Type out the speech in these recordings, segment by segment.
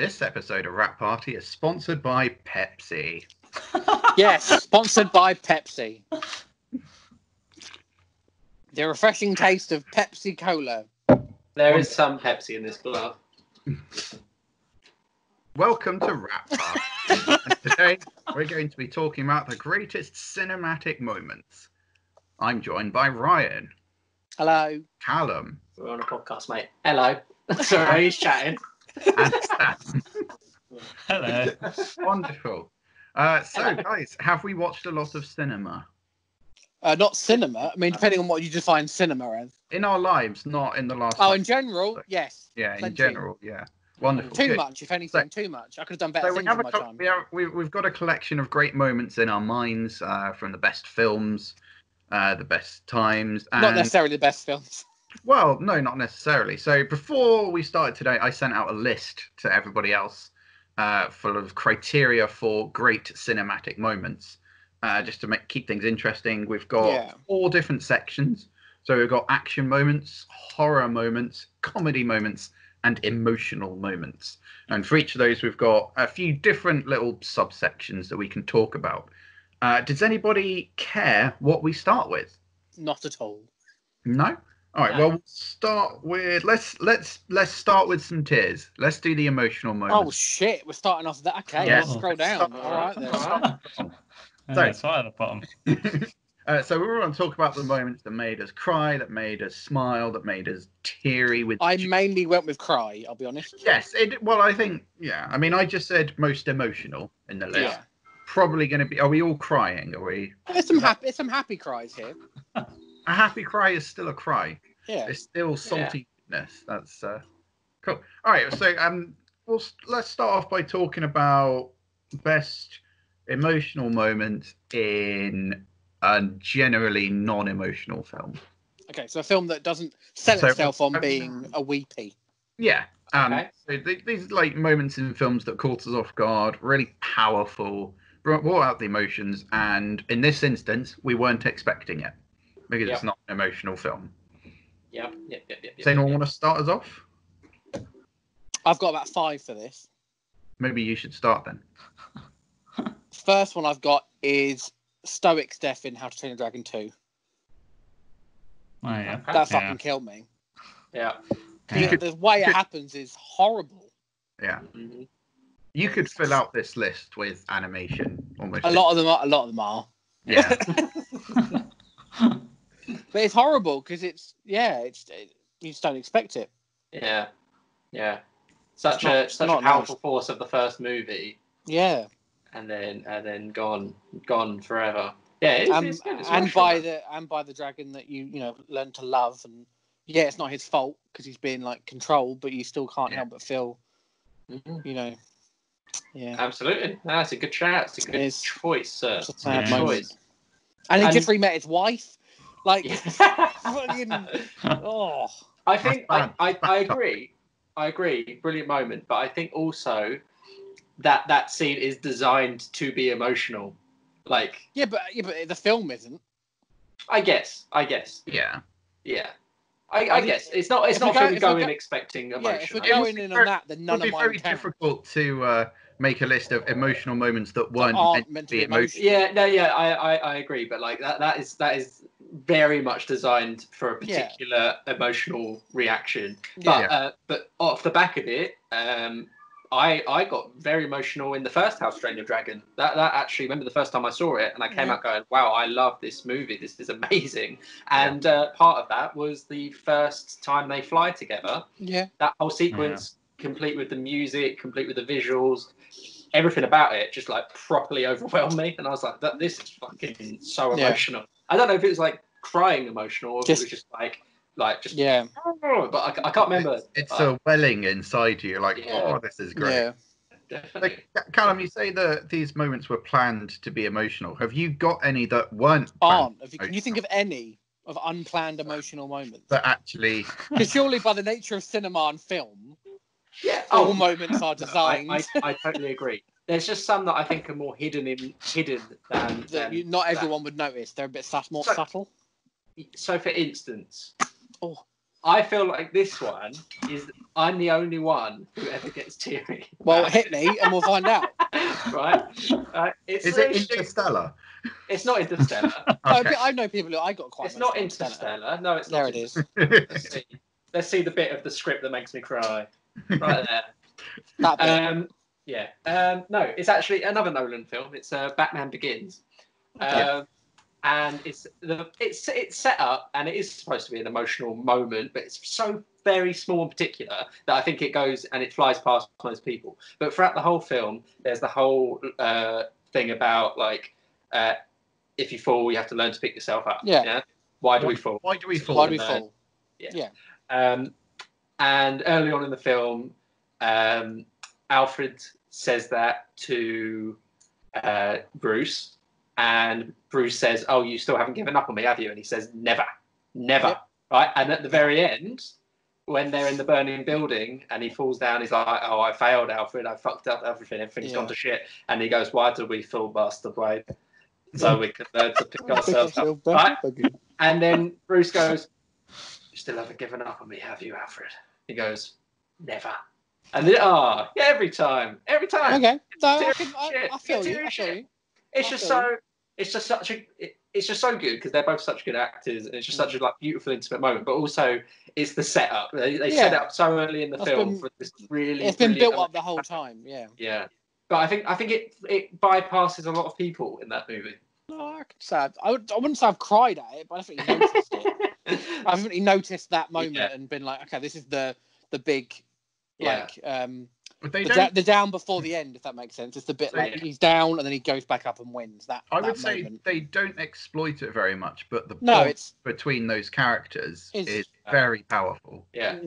This episode of Rap Party is sponsored by Pepsi. Yes, sponsored by Pepsi. The refreshing taste of Pepsi Cola. There is some Pepsi in this glove. Welcome to Rap Party. And today we're going to be talking about the greatest cinematic moments. I'm joined by Ryan. Hello. Callum. We're on a podcast, mate. Hello. Sorry, he's chatting. And Sam. Hello. Wonderful. So, guys, have we watched a lot of cinema? Not cinema. I mean, depending on what you define cinema as. In our lives, not in the last... Oh, in general, yes. Yeah, plenty. in general, yeah. Wonderful. Too Good. much, if anything, too much. I could have done better So we things have in my time. we've got a collection of great moments in our minds from the best films, the best times. And, Not necessarily the best films. Well, no, not necessarily. So before we started today, I sent out a list to everybody else full of criteria for great cinematic moments, just to keep things interesting. We've got 4 different sections. So we've got action moments, horror moments, comedy moments, and emotional moments. And for each of those, we've got a few different little subsections that we can talk about. Does anybody care what we start with? Not at all. No? All right. No. Well, we'll start with let's start with some tears. Let's do the emotional moments. Oh shit, we're starting off that. Okay, Yes. let's scroll down. All right then. It's right at the bottom. So we want to talk about the moments that made us cry, that made us smile, that made us teary. With I mainly went with cry. I'll be honest. yes. Well, I think I mean, I just said most emotional in the list. Yeah. Probably going to be. Are we all crying? Are we? There's some happy cries here. A happy cry is still a cry. Yeah. It's still saltiness. That's cool. All right. So let's start off by talking about best emotional moments in a generally non-emotional film. Okay, so a film that doesn't sell So- itself on being a weepy. Yeah. Okay. So these like moments in films that caught us off guard, really powerful, brought out the emotions, and in this instance, we weren't expecting it because it's not an emotional film. Yep. Does anyone want to start us off? I've got about 5 for this. Maybe you should start then. First one I've got is Stoic's death in How to Train Your Dragon 2. Oh, yeah. That fucking killed me. Yeah. The way it happens is horrible. Yeah. Mhm. You could fill out this list with animation almost. A lot of them are. Yeah. But it's horrible because you just don't expect it. Yeah. Such It's a not powerful nice. force of the first movie, Yeah. and then gone forever. Yeah, it's good. It's And emotional. by the dragon that you learn to love, and it's not his fault because he's being like controlled, but you still can't help but feel Mhm. Yeah. Absolutely. That's a good shout. It's a good is. choice, sir. It's a sad Yeah. moment. And he And- just re-met his wife. Like, fucking, I think That's bad. I agree. I agree. Brilliant moment. But I think also that scene is designed to be emotional. Like, yeah, but the film isn't. I guess. Yeah. Yeah. I guess it's not if we for go- me if we going go- expecting Yeah, if emotion. we're I guess. going in on that, then It none would be of very mine count. difficult to make a list of emotional moments that weren't aren't meant to be emotional. emotional. Yeah, no, yeah, I agree, but like that is very much designed for a particular emotional reaction. But off the back of it, I got very emotional in the first How to Train Your Dragon. That actually, remember the first time I saw it, and I came out going, "Wow, I love this movie. This is amazing." And part of that was the first time they fly together. Yeah. That whole sequence, complete with the music, complete with the visuals, everything about it, just like properly overwhelmed me. And I was like, "This is fucking so emotional." I don't know if it was like crying emotional, or if it was just like just yeah. but I can't remember. It's a welling inside you, like, oh, this is great. Yeah. Definitely. Like, Callum, you say that these moments were planned to be emotional. Have you got any that weren't planned Aren't. Can you think of any of unplanned emotional moments? that actually? Because surely, by the nature of cinema and film, Yeah. all moments are designed. I totally agree. There's just some that I think are more hidden than Not everyone would notice. They're a bit more subtle. So, for instance, I feel like this one is I'm the only one who ever gets teary. Well, hit me and we'll find out. Right? Is it Interstellar? It's not Interstellar. Okay. I know people who I got quite. It's not Interstellar. No, it's there not. There it is. Let's see the bit of the script that makes me cry. Right there. That bit. Yeah. No, it's actually another Nolan film. It's Batman Begins. And it's set up, and it is supposed to be an emotional moment, but it's so very small and particular that I think it goes and it flies past most people. But throughout the whole film, there's the whole thing about like if you fall, you have to learn to pick yourself up. Yeah. Why do we fall? Why do we fall? Why do we fall? Yeah. And early on in the film, Alfred says that to Bruce. And Bruce says, "Oh, you still haven't given up on me, have you?" And he says, "Never, never." Yep. Right. And at the very end, when they're in the burning building and he falls down, he's like, "Oh, I failed, Alfred. I fucked up everything. Everything's gone to shit." And he goes, "Why do we fall, Bastard Blade? So we can learn to pick ourselves up." Right? And then Bruce goes, "You still haven't given up on me, have you, Alfred?" He goes, "Never." And then, every time. Okay. So I feel you. It's just so good because they're both such good actors, and it's just such a beautiful, intimate moment. But also, it's the setup. They set it up so early in the film for this really. It's been built up the whole time. Yeah. Yeah, but I think it bypasses a lot of people in that movie. No, I could say I wouldn't say I've cried at it, but I definitely noticed it. I've definitely noticed that moment and been like, okay, this is the big the down before the end, if that makes sense. It's the bit he's down and then he goes back up and wins. I would say they don't exploit it very much, but the bond between those characters is very powerful. Yeah,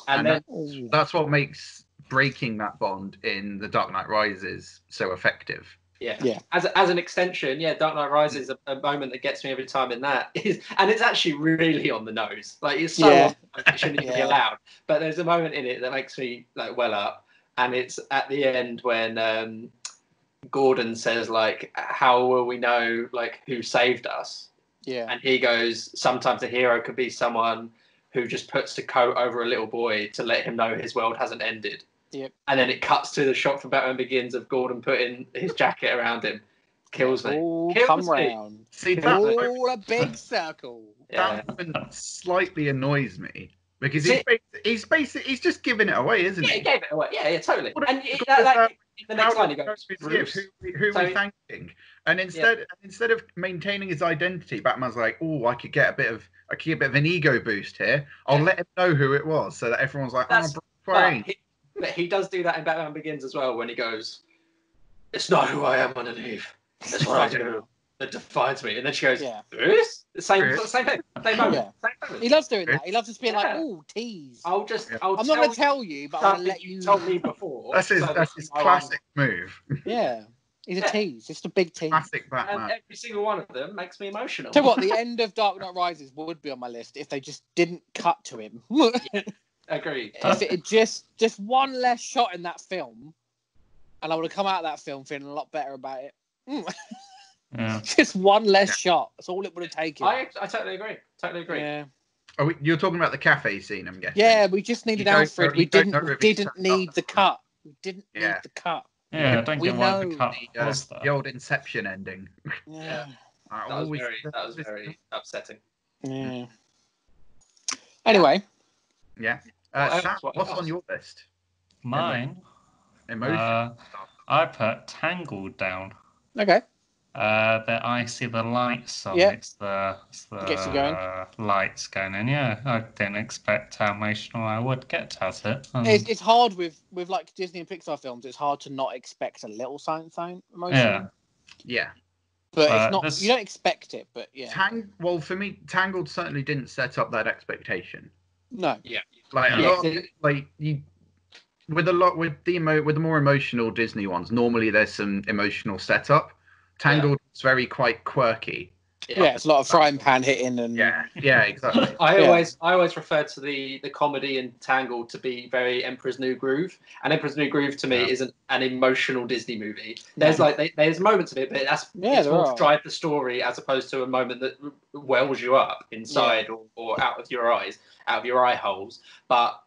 and that's what makes breaking that bond in The Dark Knight Rises so effective. Yeah. As an extension, Dark Knight Rises is a moment that gets me every time in that. And it's actually really on the nose. Like it's so it shouldn't even be allowed. But there's a moment in it that makes me like well up. And it's at the end when Gordon says, like, how will we know, like, who saved us? Yeah. And he goes, sometimes a hero could be someone who just puts a coat over a little boy to let him know his world hasn't ended. Yep. And then it cuts to the shot from Batman Begins of Gordon putting his jacket around him. Kills me. Come round. See, a big circle. That slightly annoys me. Because he's just giving it away, isn't he? Yeah, he gave it away. Yeah, totally. And the next line he goes, who are we thanking? And instead of maintaining his identity, Batman's like, "Oh, I could get a bit of an ego boost here. I'll let him know who it was, so that everyone's like, But he does do that in Batman Begins as well, when he goes, "It's not who I am underneath. It's what I do that defines me." And then she goes, "Bruce?" Same thing. Same moment. Yeah. He loves doing that. He loves just being like, "Oh, tease." I'm not going to tell you, but I'm going to let you. Told me before. That's his classic move. Yeah. He's a tease. Just a big tease. Classic Batman. And every single one of them makes me emotional. Tell you what, the end of Dark Knight Rises would be on my list if they just didn't cut to him. Agreed. If it just one less shot in that film, and I would have come out of that film feeling a lot better about it. Yeah. Just one less shot. That's all it would have taken. I totally agree. Yeah. You're talking about the cafe scene, I'm guessing. Yeah, we just needed Alfred. We didn't need the cut. We didn't need the cut. Yeah, I don't get why the cut was that. The old Inception ending. Yeah. That was very upsetting. Yeah. Anyway. Yeah. What's on your list? Mine? Emotion. I put Tangled down. Okay. That I see the lights song. Yeah. It's the gets you going. Lights going in. Yeah, I didn't expect how emotional I would get at it. It's hard with like Disney and Pixar films. It's hard to not expect a little sign emotion. Yeah. But it's not. You don't expect it, but yeah. Well, for me, Tangled certainly didn't set up that expectation. No. Yeah. Like a lot of, with the more emotional Disney ones, normally there's some emotional setup. Tangled is quite quirky, Yeah, it's a lot of frying pan hitting and Yeah, exactly. I always refer to the comedy in Tangled to be very Emperor's New Groove, and Emperor's New Groove to me isn't an emotional Disney movie. There's there's moments of it, but it's more to drive the story as opposed to a moment that wells you up inside or out of your eyes, out of your eye holes. But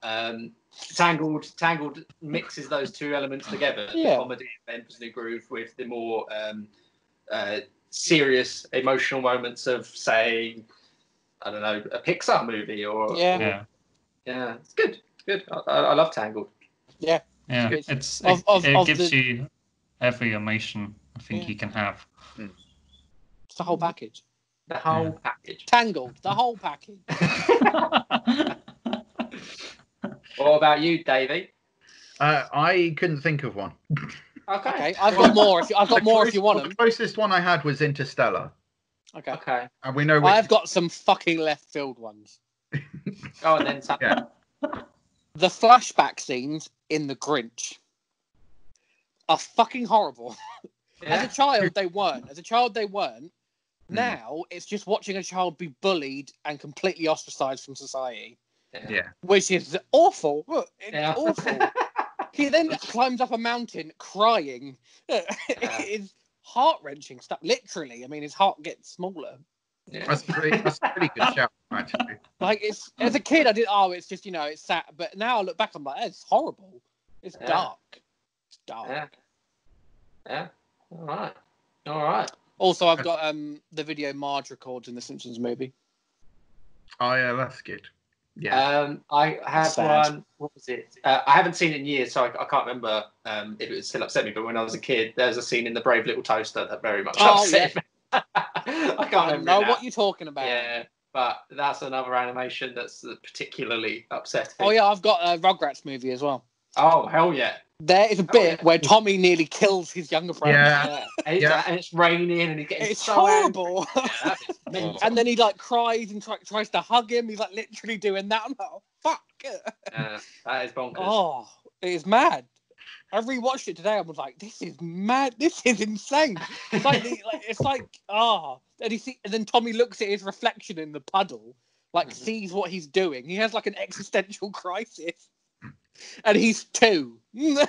Tangled mixes those two elements together: the comedy of Emperor's New Groove with the more serious emotional moments of, say, I don't know, a Pixar movie or it's good. I love Tangled. It gives you every emotion I think you can have. It's the whole package. The whole package. Tangled, the whole package. What about you, Davey? I couldn't think of one. Okay, I've got more. If you want them. The closest one I had was Interstellar. Okay. And we know I've got some fucking left field ones. Oh, and then something. The flashback scenes in The Grinch are fucking horrible. As a child, they weren't. Now it's just watching a child be bullied and completely ostracized from society. Which is awful. It's awful. He then climbs up a mountain crying. It is heart-wrenching stuff. Literally, I mean, his heart gets smaller. That's a pretty good shout, actually. Like, as a kid, I did. Oh, it's just it's sad. But now I look back, I'm like, it's horrible. It's dark. It's dark. Yeah. All right. Also, I've got the video Marge records in the Simpsons movie. Oh yeah, that's good. Yeah. I had one. What was it? I haven't seen it in years, so I can't remember if it would still upset me. But when I was a kid, there was a scene in The Brave Little Toaster that very much upset me. I can't know what you're talking about. Yeah, but that's another animation that's particularly upsetting. Oh yeah, I've got a Rugrats movie as well. Oh hell yeah! There is a bit where Tommy nearly kills his younger brother. Yeah. And it's raining and he's getting it's horrible. And then he cries and tries to hug him. He's literally doing that. I'm like, oh, fuck. That is bonkers. Oh, it is mad. I rewatched it today. I was like, this is mad. This is insane. It's and then Tommy looks at his reflection in the puddle, sees what he's doing. He has an existential crisis. And he's 2. It's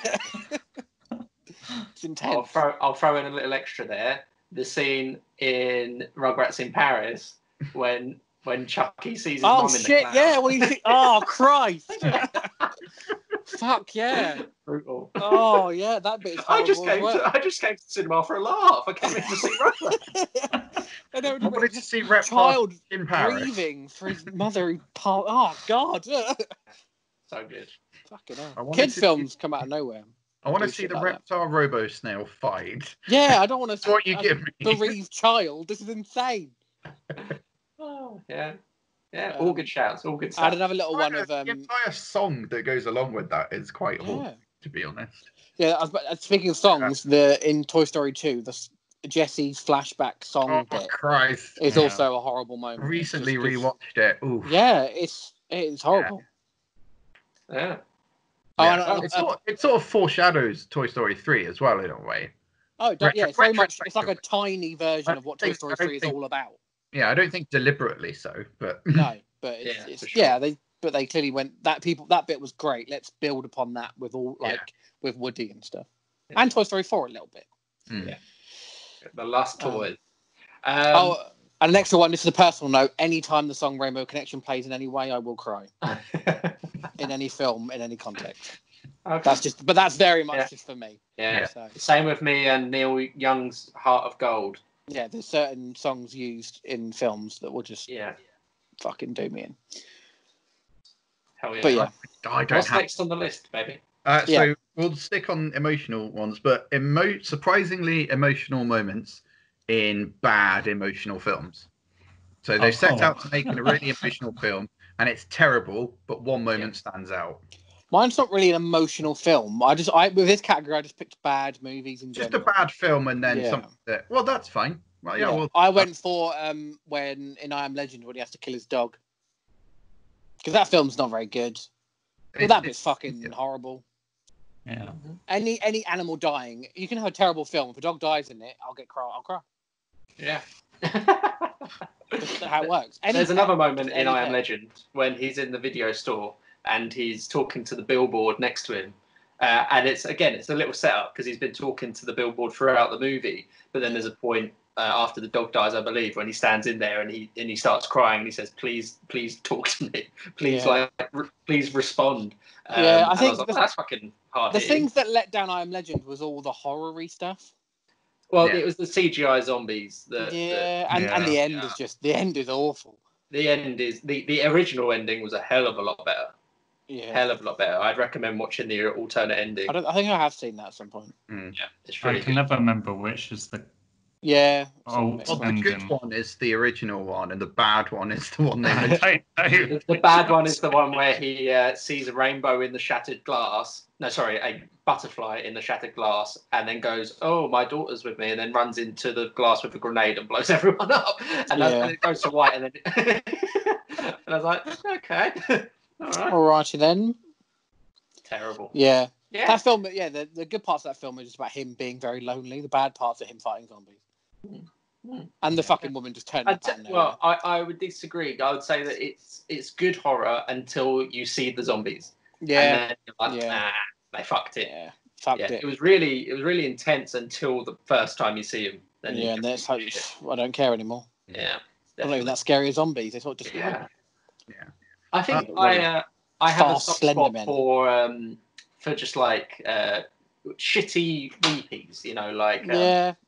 intense. I'll throw in a little extra there. The scene in Rugrats in Paris when Chucky sees his mom in the cloud. Yeah, when he oh Christ. Fuck yeah. Brutal. Oh yeah, that bit is horrible. I just came to the cinema for a laugh. I came in to see Rugrats. I wanted to see Rep child in Paris. grieving for his mother. Oh God. So good. Fucking hell. Kid films come out of nowhere. I want to see the Reptar Robo Snail fight. Yeah, I don't want to see what you give me. Bereaved child. This is insane. Oh, yeah. Yeah, all good shouts, all good stuff. I had another little one of the entire song that goes along with that is quite awful, to be honest. Yeah, speaking of songs, in Toy Story 2, the Jesse's flashback song bit Christ. is also a horrible moment. Recently rewatched it. Oof. Yeah, it's horrible. Yeah. It sort of foreshadows Toy Story 3 as well in a way. Oh, yeah, it's very much. It's like a tiny version of what Toy Story 3 is all about. Yeah, I don't think deliberately so, but no, but they clearly went that bit was great. Let's build upon that with with Woody and stuff, and Toy Story 4 a little bit. Yeah, the last toys. And an extra one. This is a personal note. Anytime the song Rainbow Connection plays in any way, I will cry. In any film, in any context. Okay. That's very much just for me. Yeah. So. Same with me and Neil Young's Heart of Gold. Yeah, there's certain songs used in films that will just fucking do me in. Hell yeah. But yeah. What's next on the list, baby? So we'll stick on emotional ones, but surprisingly emotional moments in bad emotional films. So they set out to make a really emotional film, and it's terrible, but one moment stands out. Mine's not really an emotional film. With this category, I just picked bad movies in general. Just a bad film, and then something that. Well, that's fine. Well, I went for when in I Am Legend when he has to kill his dog, because that film's not very good. Well, that bit's fucking horrible. Yeah. Any animal dying, you can have a terrible film. If a dog dies in it, I'll cry. Yeah. That's how it works. There's another moment in I Am Legend when he's in the video store and he's talking to the billboard next to him. And it's a little setup because he's been talking to the billboard throughout the movie. But then there's a point after the dog dies, I believe, when he stands in there and he starts crying and he says, "Please talk to me. Please, please respond." I think that's fucking hard. The things that let down I Am Legend was all the horror-y stuff. Well, it was the CGI zombies. And the end is just the end is awful. The end is the original ending was a hell of a lot better. Yeah, hell of a lot better. I'd recommend watching the alternate ending. I think I have seen that at some point. Yeah, it's really I can never remember which is the. Yeah. The good one is the original one, and the bad one is the one they made. The bad one is the one where he sees a rainbow in the shattered glass. No, sorry, a butterfly in the shattered glass, and then goes, "Oh, my daughter's with me," and then runs into the glass with a grenade and blows everyone up. And then it goes to white, and then and I was like, "Okay, all right, alrighty then." Terrible. Yeah. That film. Yeah, the good parts of that film are just about him being very lonely. The bad parts are him fighting zombies. And the fucking woman just turned up. Well, I would disagree. I would say that it's good horror until you see the zombies. Yeah. And then you're like, nah, they fucked it. Yeah. Fucked it. It was really intense until the first time you see him. Then and then it's like, I don't care anymore. Yeah. They're not even that scary as zombies. They sort of just I think I have a soft spot for just like shitty weepies, you know, like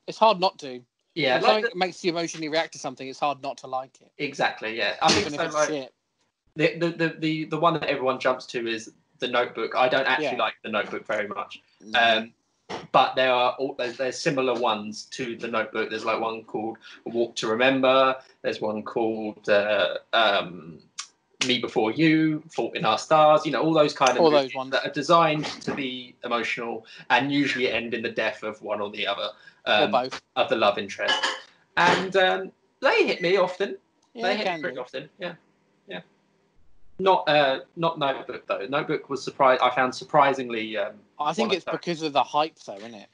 it's hard not to. Yeah, if something makes you emotionally react to something, it's hard not to like it. Exactly, yeah. I think so. Like shit. The one that everyone jumps to is The Notebook. I don't actually like The Notebook very much, but there's similar ones to The Notebook. There's like one called A Walk to Remember. There's one called Me Before You, Fault in Our Stars, you know, all those kind of movies those ones that are designed to be emotional and usually end in the death of one or the other, or both of the love interest. And they hit me often. They hit me pretty often. Yeah. Not Notebook though. Notebook was I found surprisingly. I think it's because of the hype, though, isn't it?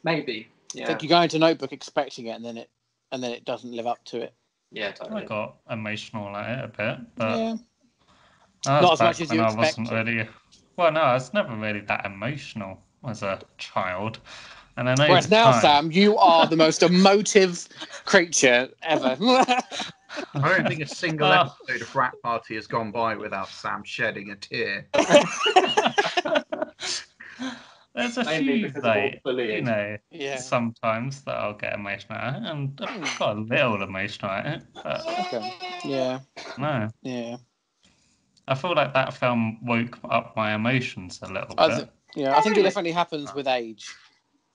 Maybe. Yeah. I think you go into Notebook expecting it, and then it doesn't live up to it. Yeah, totally. I got emotional at it a bit, but not as much as you expected. I wasn't really. Well, no, I was never really that emotional as a child. And I know. Whereas now, Sam, you are the most emotive creature ever. I don't think a single episode of Frat Party has gone by without Sam shedding a tear. There's a few, like, you know, sometimes that I'll get emotional at it, and I've got a little emotional at it. But no. Yeah. I feel like that film woke up my emotions a little bit. I think it definitely happens with age.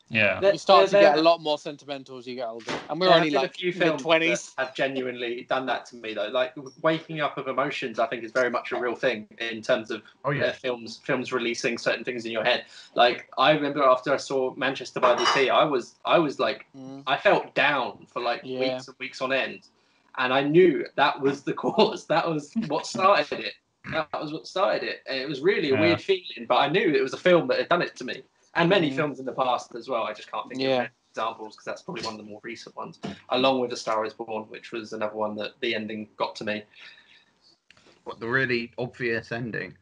Yeah, you start to get a lot more sentimental as you get older, and we're only like a few films mid-20s. Have genuinely done that to me though. Like waking up of emotions, I think is very much a real thing in terms of films releasing certain things in your head. Like I remember after I saw Manchester by the Sea, I was like I felt down for like weeks and weeks on end, and I knew that was the cause. That was what started it. And it was really a weird feeling, but I knew it was a film that had done it to me. And many films in the past as well. I just can't think of many examples because that's probably one of the more recent ones. Along with A Star Is Born, which was another one that the ending got to me. What, the really obvious ending?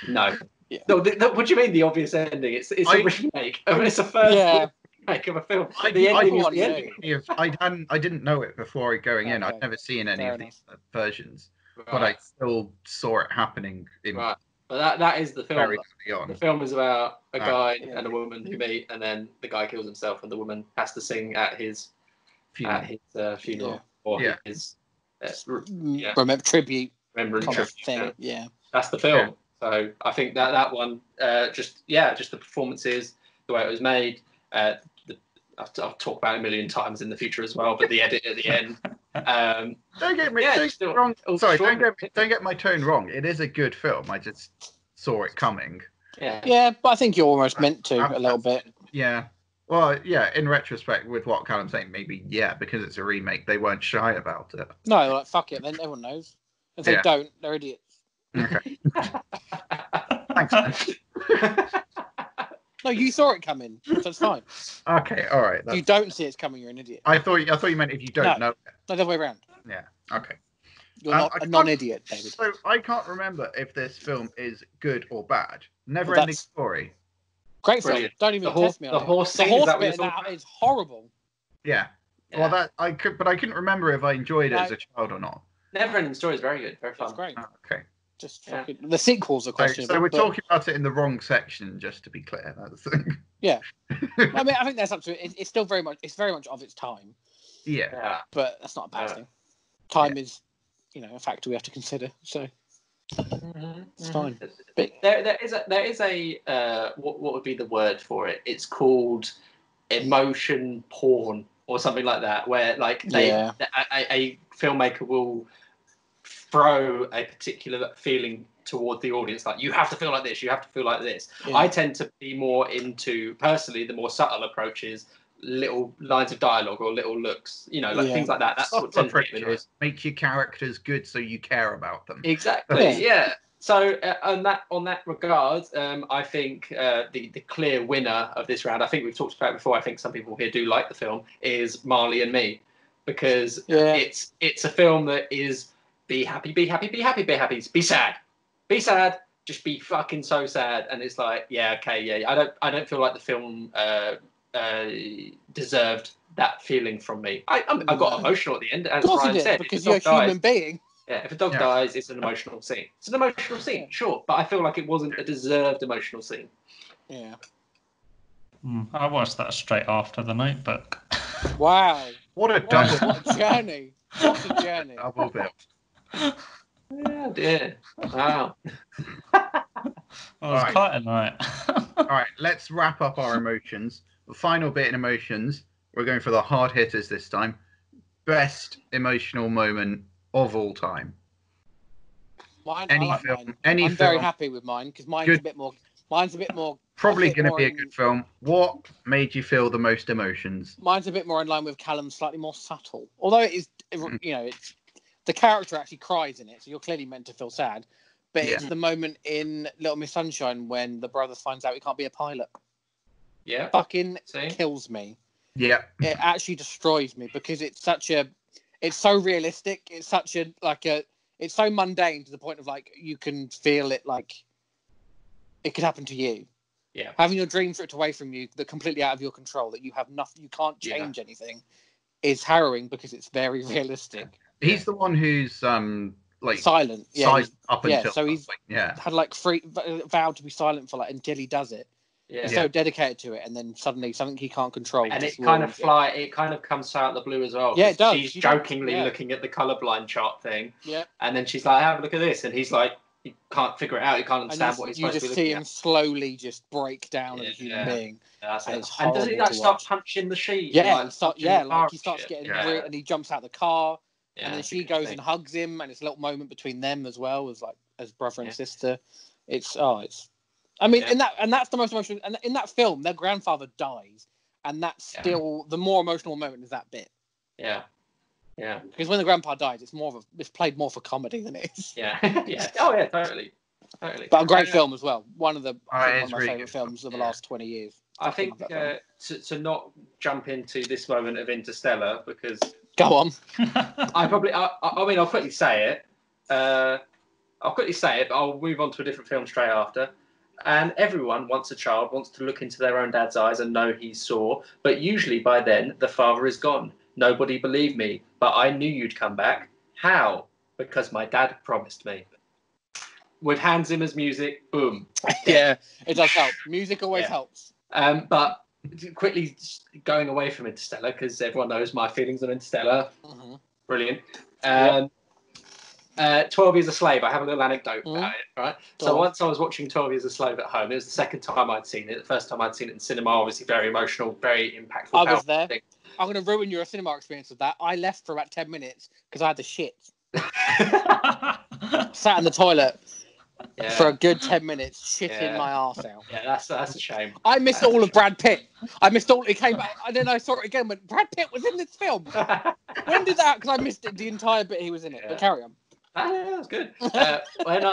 No. Yeah. No, what do you mean the obvious ending? It's a remake. I mean, it's a first remake of a film. The ending is the ending. I didn't know it before going in. I'd never seen any of these versions. Right. But I still saw it happening in... Right. But that is the film. The film is about a guy and a woman who meet, and then the guy kills himself, and the woman has to sing at his funeral or his tribute. Thing. Yeah, that's the film. So I think that one just the performances, the way it was made. I'll talk about it a million times in the future as well, but the edit at the end. Don't get me wrong. Sorry, don't get my tone wrong. It is a good film. I just saw it coming. Yeah, but I think you're almost meant to a little bit. Yeah. Well, yeah. In retrospect, with what Callum's saying, maybe because it's a remake, they weren't shy about it. No, they're like fuck it. Then everyone knows. If they don't, they're idiots. Okay. Thanks. No, you saw it coming, so it's fine. Okay, all right. If you don't see it's coming, you're an idiot. I thought you meant if you don't know. No, the other way around. Yeah. Okay. You're not a non-idiot, David. So I can't remember if this film is good or bad. Never-ending story. Great film. Don't even test me on it. The horse scene, bit is horrible. Yeah. Well, I couldn't remember if I enjoyed it as a child or not. Never-ending story is very good, very fun. It's great. Oh, okay. Just fucking, the sequels are questionable. So we're talking about it in the wrong section, just to be clear. That's the thing. Yeah. I mean, I think that's up to it. It's still very much of its time. Yeah. But that's not a bad thing. Time is, a factor we have to consider. So it's fine. But there is a what would be the word for it? It's called emotion porn or something like that, where like a filmmaker will throw a particular feeling toward the audience, like you have to feel like this, you have to feel like this. I tend to be more into, personally, the more subtle approaches, little lines of dialogue or little looks, things like that. That's what tends to be. Make your characters good so you care about them. Exactly. Yeah. So on that regard, I think the clear winner of this round, I think we've talked about it before, I think some people here do like the film, is Marley and Me, because it's a film that is be happy, be happy, be happy, be happy, be sad, just be fucking so sad. And it's like, I don't feel like the film deserved that feeling from me. I got emotional at the end, as Ryan said, because you're a human being. Yeah, if a dog dies, it's an emotional scene. It's an emotional scene, sure, but I feel like it wasn't a deserved emotional scene. Yeah. I watched that straight after The Notebook. Wow. What a journey. What a journey. Double bill. Yeah, dear. Wow. It was quite a night. All right, let's wrap up our emotions. The final bit in emotions, we're going for the hard hitters this time. Best emotional moment of all time. Mine, any like film. mine. Any I'm film. very happy with mine because mine's a bit more. Probably going to be a good film. What made you feel the most emotions? Mine's a bit more in line with Callum's, slightly more subtle. Although it is, it's the character actually cries in it, so you're clearly meant to feel sad. But it's the moment in Little Miss Sunshine when the brother finds out he can't be a pilot. Yeah, fucking kills me. Yeah, it actually destroys me because it's so realistic. It's such a it's so mundane to the point of like you can feel it like it could happen to you. Yeah, having your dreams ripped away from you, that completely out of your control, that you have nothing, you can't change anything, is harrowing because it's very realistic. He's the one who's like silent. Up until so he's had like vowed to be silent for until he does it. Yeah. He's so dedicated to it, and then suddenly something he can't control. And it kind of comes out of the blue as well. Yeah, it does. She's jokingly looking at the colorblind chart thing. Yeah. And then she's like, "Have a look at this," and he's like, he can't figure it out. He can't understand what he's supposed to be looking at. You just see him slowly just break down as a human being. Yeah, and doesn't he start punching the sheet? Yeah, he starts getting and he jumps out the car, and then she goes and hugs him, and it's a little moment between them as well as brother and sister. I mean, and that's the most emotional. And in that film, their grandfather dies, and that's still the more emotional moment is that bit. Yeah. Yeah, because when the grandpa dies, it's played more for comedy than it is. Yeah, yeah. Oh yeah, totally. But a great film as well. One of my really favourite films of the last 20 years. I think to not jump into this moment of Interstellar because go on. I mean, I'll quickly say it. But I'll move on to a different film straight after. And everyone, once a child, wants to look into their own dad's eyes and know he saw. But usually by then, the father is gone. Nobody believed me, but I knew you'd come back. How? Because my dad promised me. With Hans Zimmer's music, boom. Yeah, it does help. Music always helps. But quickly going away from Interstellar, because everyone knows my feelings on Interstellar. Mm-hmm. Brilliant. 12 Years a Slave. I have a little anecdote about it, right? So once I was watching 12 Years a Slave at home. It was the second time I'd seen it. The first time I'd seen it in cinema, obviously very emotional, very impactful. I was there. I'm going to ruin your cinema experience with that. I left for about 10 minutes because I had the shit. Sat in the toilet for a good 10 minutes, shitting my arse out. Yeah, that's a shame. I missed all of Brad Pitt. He came back, and then I saw it again, but Brad Pitt was in this film. When did that? Because I missed it, the entire bit he was in it. But carry on. Yeah, that was good. When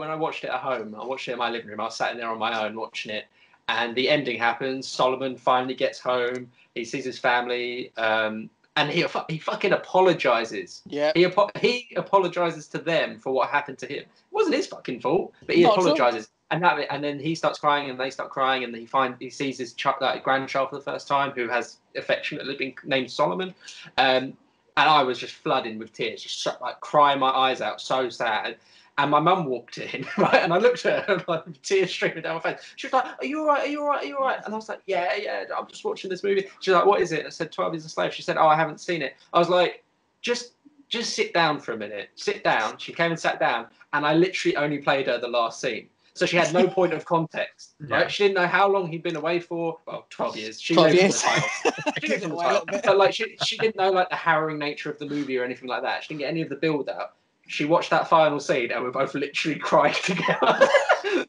I watched it at home, I watched it in my living room. I was sat in there on my own watching it, And the ending happens. Solomon finally gets home. He sees his family, and he fucking apologizes. Yeah. He apologizes to them for what happened to him. It wasn't his fucking fault, but he apologizes. And then he starts crying, and they start crying, and he sees his grandchild for the first time, who has affectionately been named Solomon. And I was just flooding with tears, just like crying my eyes out, so sad. And my mum walked in, right? And I looked at her, like, tears streaming down my face. She was like, "Are you all right? Are you all right? Are you all right?" And I was like, "Yeah, I'm just watching this movie." She's like, "What is it?" I said, 12 Years a Slave. She said, "Oh, I haven't seen it." I was like, just sit down for a minute. Sit down. She came and sat down, and I literally only played her the last scene. So she had no point of context, right? Yeah. She didn't know how long he'd been away for. Well, 12 years. 12 years. She lived in the title. But like, she didn't know like the harrowing nature of the movie or anything like that. She didn't get any of the build out. She watched that final scene, and we both literally cried together.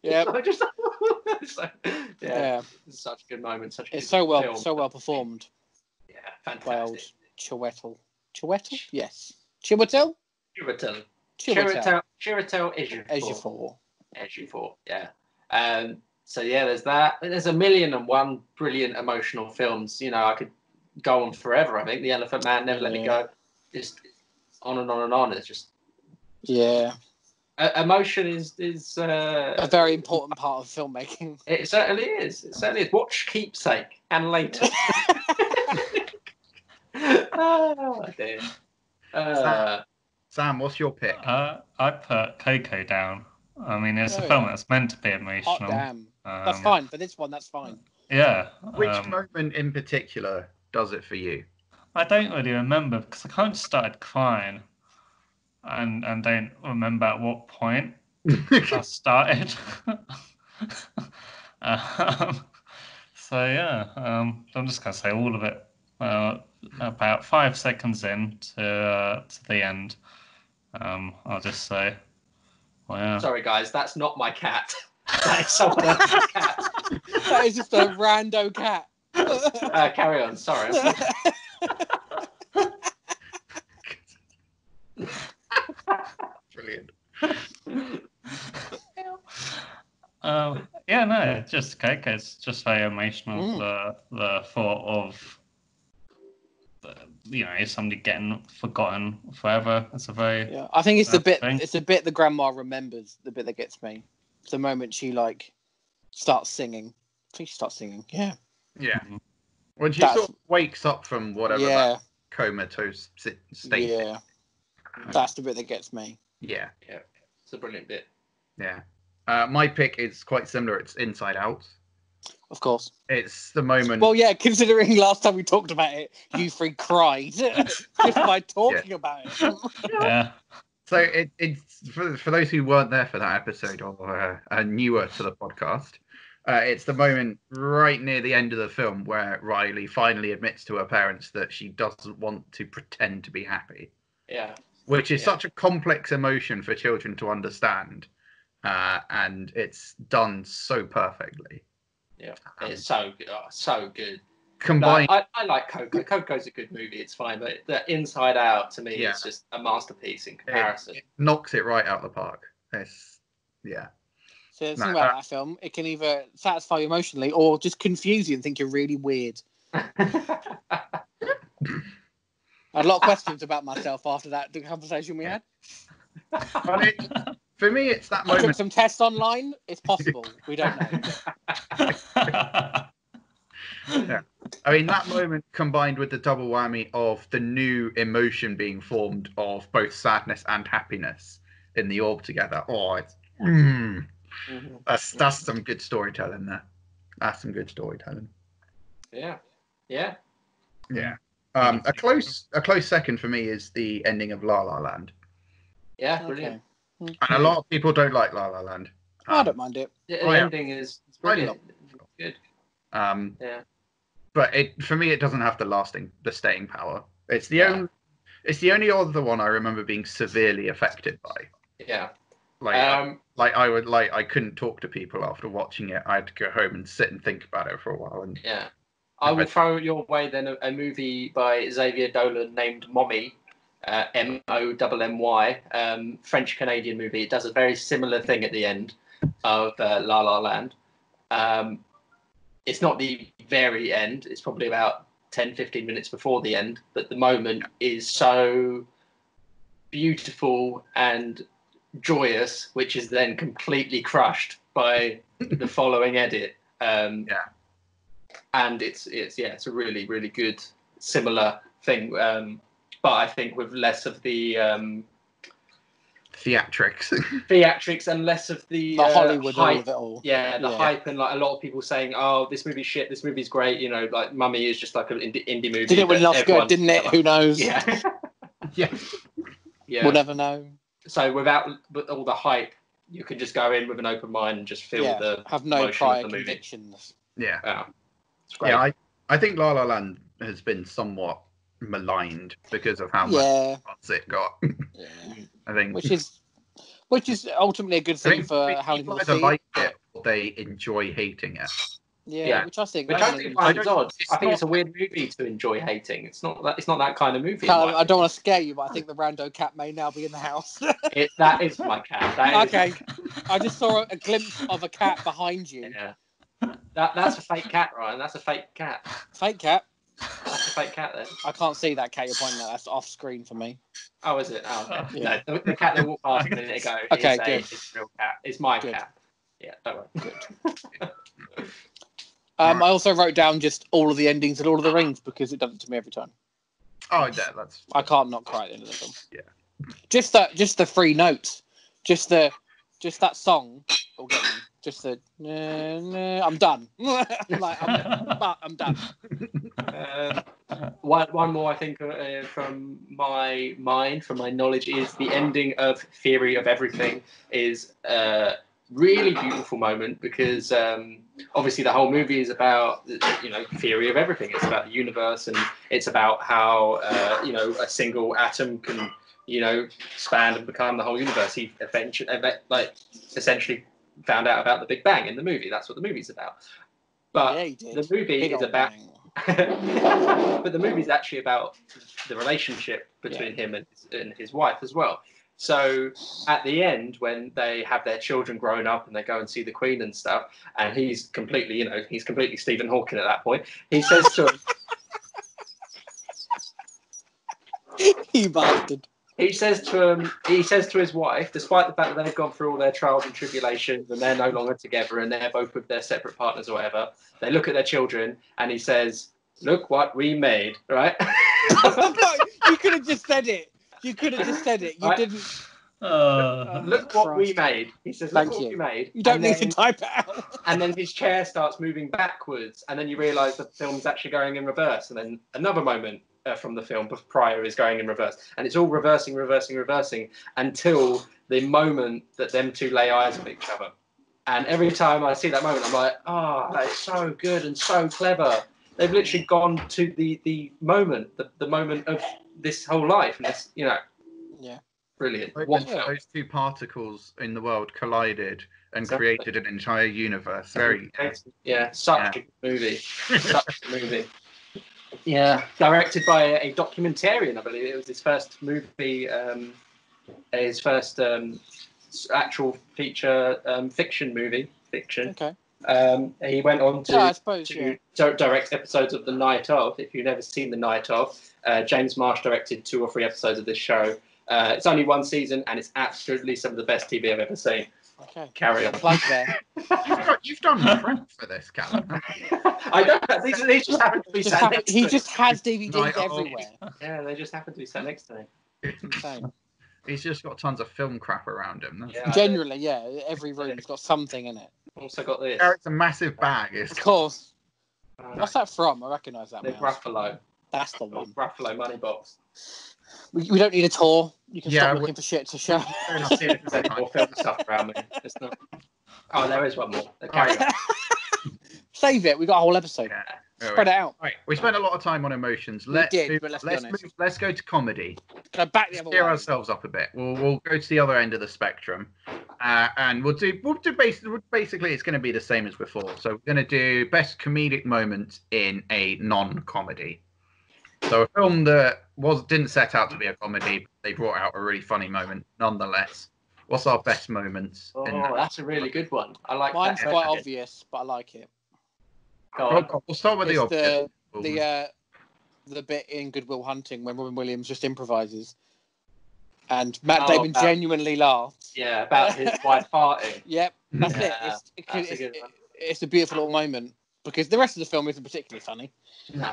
Yeah. Yeah. It's such a good moment. It's so well performed. Yeah, fantastic. By old Chiwetel. Chiwetel? Yes. Chiwetel Ejiofor. Yeah. So yeah, there's that. There's 1,000,001 brilliant emotional films. You know, I could go on forever. I think The Elephant Man, Never Let Me Go, just on and on and on. It's just emotion is a very important part of filmmaking. It certainly is. Watch Keepsake and Later. Oh dear. Sam, what's your pick? I put Coco down. I mean, it's a film that's meant to be emotional. Oh, damn. That's fine. For this one, that's fine. Yeah. Which moment in particular does it for you? I don't really remember because I kind of started crying and don't remember at what point I started. So, yeah, I'm just going to say all of it. About 5 seconds in to the end, I'll just say, well, yeah. Sorry, guys, that's not my cat. That is someone else's cat. That is just a rando cat. Carry on. Sorry. Brilliant. Yeah, no, just Coco. It's just very emotional. The thought of somebody getting forgotten forever. It's a very I think it's the bit. Thing. It's the bit the grandma remembers. The bit that gets me. It's the moment she starts singing. I think she starts singing. Yeah. Yeah. When she sort of wakes up from whatever that comatose state. Yeah. That's the bit that gets me. Yeah. Yeah. It's a brilliant bit. Yeah. My pick is quite similar. It's Inside Out. Of course. It's the moment. Well, yeah, considering last time we talked about it, you three cried just by talking about it. Yeah. So it's for those who weren't there for that episode or are newer to the podcast, it's the moment right near the end of the film where Riley finally admits to her parents that she doesn't want to pretend to be happy. Yeah. Which is such a complex emotion for children to understand. And it's done so perfectly. Yeah, it's so good. Oh, so good. Combined, I like Coco. Coco's a good movie. It's fine, but the Inside Out to me is just a masterpiece in comparison. It knocks it right out of the park. So the thing about that film, it can either satisfy you emotionally or just confuse you and think you're really weird. I had a lot of questions about myself after the conversation we had. For me, it's that moment. I took some tests online. It's possible. We don't know. Yeah. I mean, that moment combined with the double whammy of the new emotion being formed of both sadness and happiness in the orb together. Oh, it's that's some good storytelling there. That's some good storytelling. Yeah. A close second for me is the ending of La La Land. Yeah, brilliant. And a lot of people don't like La La Land. I don't mind it. The ending is brilliant. Good. But for me, it doesn't have the staying power. It's the only other one I remember being severely affected by. Yeah. I couldn't talk to people after watching it. I had to go home and sit and think about it for a while. And I will throw your way then a movie by Xavier Dolan named Mommy. Mommy, French-Canadian movie. It does a very similar thing at the end of La La Land. it's not the very end. It's probably about 10, 15 minutes before the end. But the moment is so beautiful and joyous, which is then completely crushed by the following edit. And it's a really, really good similar thing. But I think with less of the theatrics and less of the Hollywood hype. Of it all. Yeah, the hype, and like a lot of people saying, "Oh, this movie's shit. This movie's great." You know, like Mummy is just like an indie movie. Did it win an Oscar? Didn't it? Who knows? Yeah. Yeah. We'll never know. So without all the hype, you can just go in with an open mind and just feel have no prior convictions. Yeah. It's great. Yeah, I think La La Land has been somewhat maligned because of how much response it got. I think, which is ultimately a good thing for how people either like it or they enjoy hating it. Yeah, which I think is odd. I think it's a weird movie to enjoy hating. It's not that kind of movie. I don't want to scare you, but I think the rando cat may now be in the house. That is my cat. Okay, I just saw a glimpse of a cat behind you. Yeah, that's a fake cat, Ryan. That's a fake cat. Fake cat. That's a fake cat then. I can't see that cat you're pointing at. That's off screen for me. Oh, is it? Oh, okay. Yeah. No, the cat that walked past a minute ago is a real cat. It's my cat. Yeah, don't worry. Good. I also wrote down just all of the endings of Lord of the Rings because it does it to me every time. Oh, yeah, that's. I can't not cry at the end of the film. Yeah. Just the 3 notes, just that song will get me. Just the I'm done. I'm done. One more, I think, from my mind, from my knowledge, is the ending of Theory of Everything is a really beautiful moment because obviously the whole movie is about theory of everything. It's about the universe and it's about how a single atom can expand and become the whole universe. He essentially found out about the Big Bang in the movie. That's what the movie's about. But the movie is about. But the movie's actually about the relationship between him and his wife as well. So at the end, when they have their children grown up and they go and see the Queen and stuff, and he's completely Stephen Hawking at that point. He says to him, "You bastard." He says to his wife, despite the fact that they've gone through all their trials and tribulations and they're no longer together and they're both with their separate partners or whatever, they look at their children and he says, "Look what we made," right? No, you could have just said it. You didn't. Look what we made. He says, "Look what we made." You don't need to type it out. And then his chair starts moving backwards, and then you realise the film's actually going in reverse. And then another moment from the film prior is going in reverse, and it's all reversing until the moment that them two lay eyes on each other. And every time I see that moment, I'm like, "Oh, that is so good and so clever." They've literally gone to the moment, the moment of this whole life, and this, brilliant. Those two particles in the world collided and created an entire universe. Such a movie. Such a movie. Yeah, directed by a documentarian, I believe. It was his first movie, his first actual feature fiction movie. Okay. He went on to direct episodes of The Night Of. If you've never seen The Night Of, James Marsh directed 2 or 3 episodes of this show. It's only 1 season, and it's absolutely some of the best TV I've ever seen. Okay. Carry on. Plug there. You've done prep for this, Callum. I don't. These just happen to be sat next to me. He just has DVDs everywhere. Yeah, they just happen to be sat next to me. It's insane. He's just got tons of film crap around him. Generally, every room's got something in it. Also got this. It's a massive bag. Of course. What's that from? I recognise that. The Gruffalo. That's the one. Gruffalo money box. We don't need a tour. You can stop looking for shit to show. I don't see if there's any more film stuff around me. It's not. Oh, there is one more. Carry on. Save it. We've got a whole episode. Spread it out. Right. We spent a lot of time on emotions. Let's go to comedy. Back the other way. Steer ourselves up a bit. We'll go to the other end of the spectrum, and we'll do basically it's going to be the same as before. So we're going to do best comedic moments in a non-comedy. So a film that didn't set out to be a comedy, they brought out a really funny moment nonetheless. What's our best moments? That's a really good one. I like Mine's that. quite obvious, but I like it. We'll start with the obvious. The bit in Good Will Hunting when Robin Williams just improvises, and Matt Damon genuinely laughs. Yeah, about his wife farting. Yep, that's it. It's a beautiful little moment because the rest of the film isn't particularly funny. No.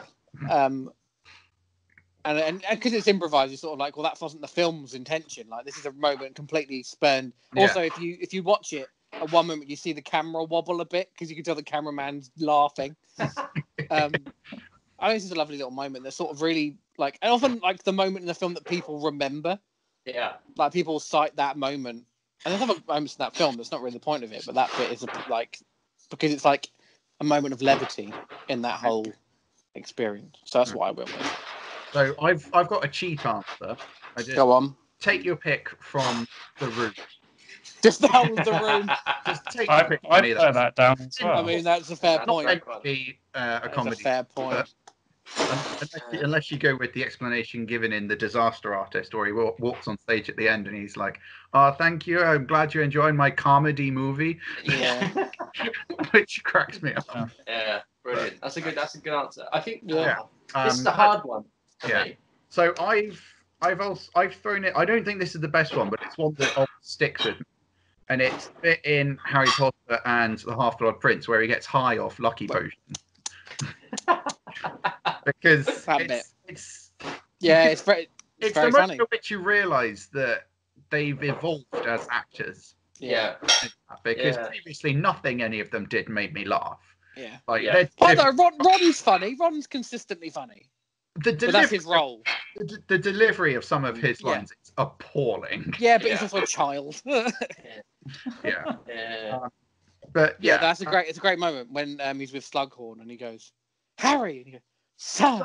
And because it's improvised, it's sort of like, well, that wasn't the film's intention. Like, this is a moment completely spurned. Yeah. Also, if you watch it, at one moment you see the camera wobble a bit because you can tell the cameraman's laughing. I think this is a lovely little moment. That's sort of really like, and often like the moment in the film that people remember. Yeah. Like people cite that moment, and there's other moments in that film that's not really the point of it, but that bit is because it's like a moment of levity in that whole experience. So that's what I went with. So I've got a cheat answer. Go on. Take your pick from The Room. Just the whole of The Room. Just take your pick. I'd put that down as well. I mean, that's a fair point. Not meant to be a comedy. That's a fair point. Unless you go with the explanation given in The Disaster Artist, where he walks on stage at the end and he's like, "Oh, thank you. I'm glad you're enjoying my comedy movie." Yeah. Which cracks me up. Yeah, brilliant. That's a good answer. I think this is a hard one for me. So I've thrown it. I don't think this is the best one, but it's one that always sticks with me. And it's bit in Harry Potter and the Half-Blood Prince where he gets high off Lucky Potion. Because it's very the funny. moment in which you realise that they've evolved as actors. Yeah. Because previously nothing any of them did made me laugh. Yeah. Ron's funny. Ron's consistently funny. But that's his role. The delivery of some of his lines is appalling. Yeah, but he's also a child. Yeah. But it's a great moment when he's with Slughorn and he goes, "Harry," and he goes, "Sir."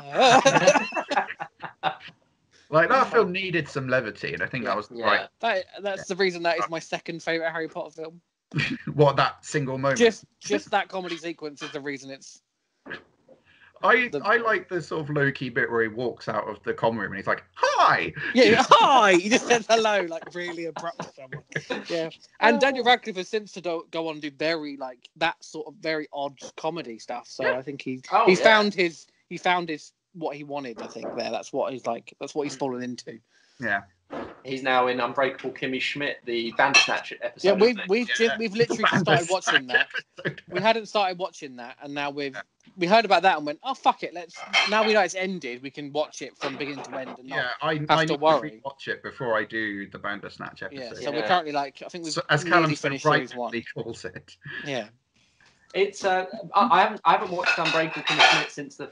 Like that film needed some levity, and I think that was right. That's the reason that is my second favorite Harry Potter film. What, that single moment? Just that comedy sequence is the reason it's. I like the sort of low-key bit where he walks out of the common room and he's like, "Hi!" Yeah, hi! He just says hello, like really abrupt to someone. Yeah. And Daniel Radcliffe has since to go on to do very, like, that sort of very odd comedy stuff. So I think he found his what he wanted, I think, there. That's what he's fallen into. Yeah. He's now in Unbreakable Kimmy Schmidt, the Bandersnatch episode. Yeah, we've literally started watching that. We hadn't started watching that, and now we heard about that and went, "Oh fuck it, now we know it's ended, we can watch it from beginning to end and not I have to need worry." To watch it before I do the Bandersnatch episode. Yeah, so we're currently I think we've as Callum so finished rightly calls it. Yeah. It's I haven't watched Unbreakable Kimmy Schmidt since the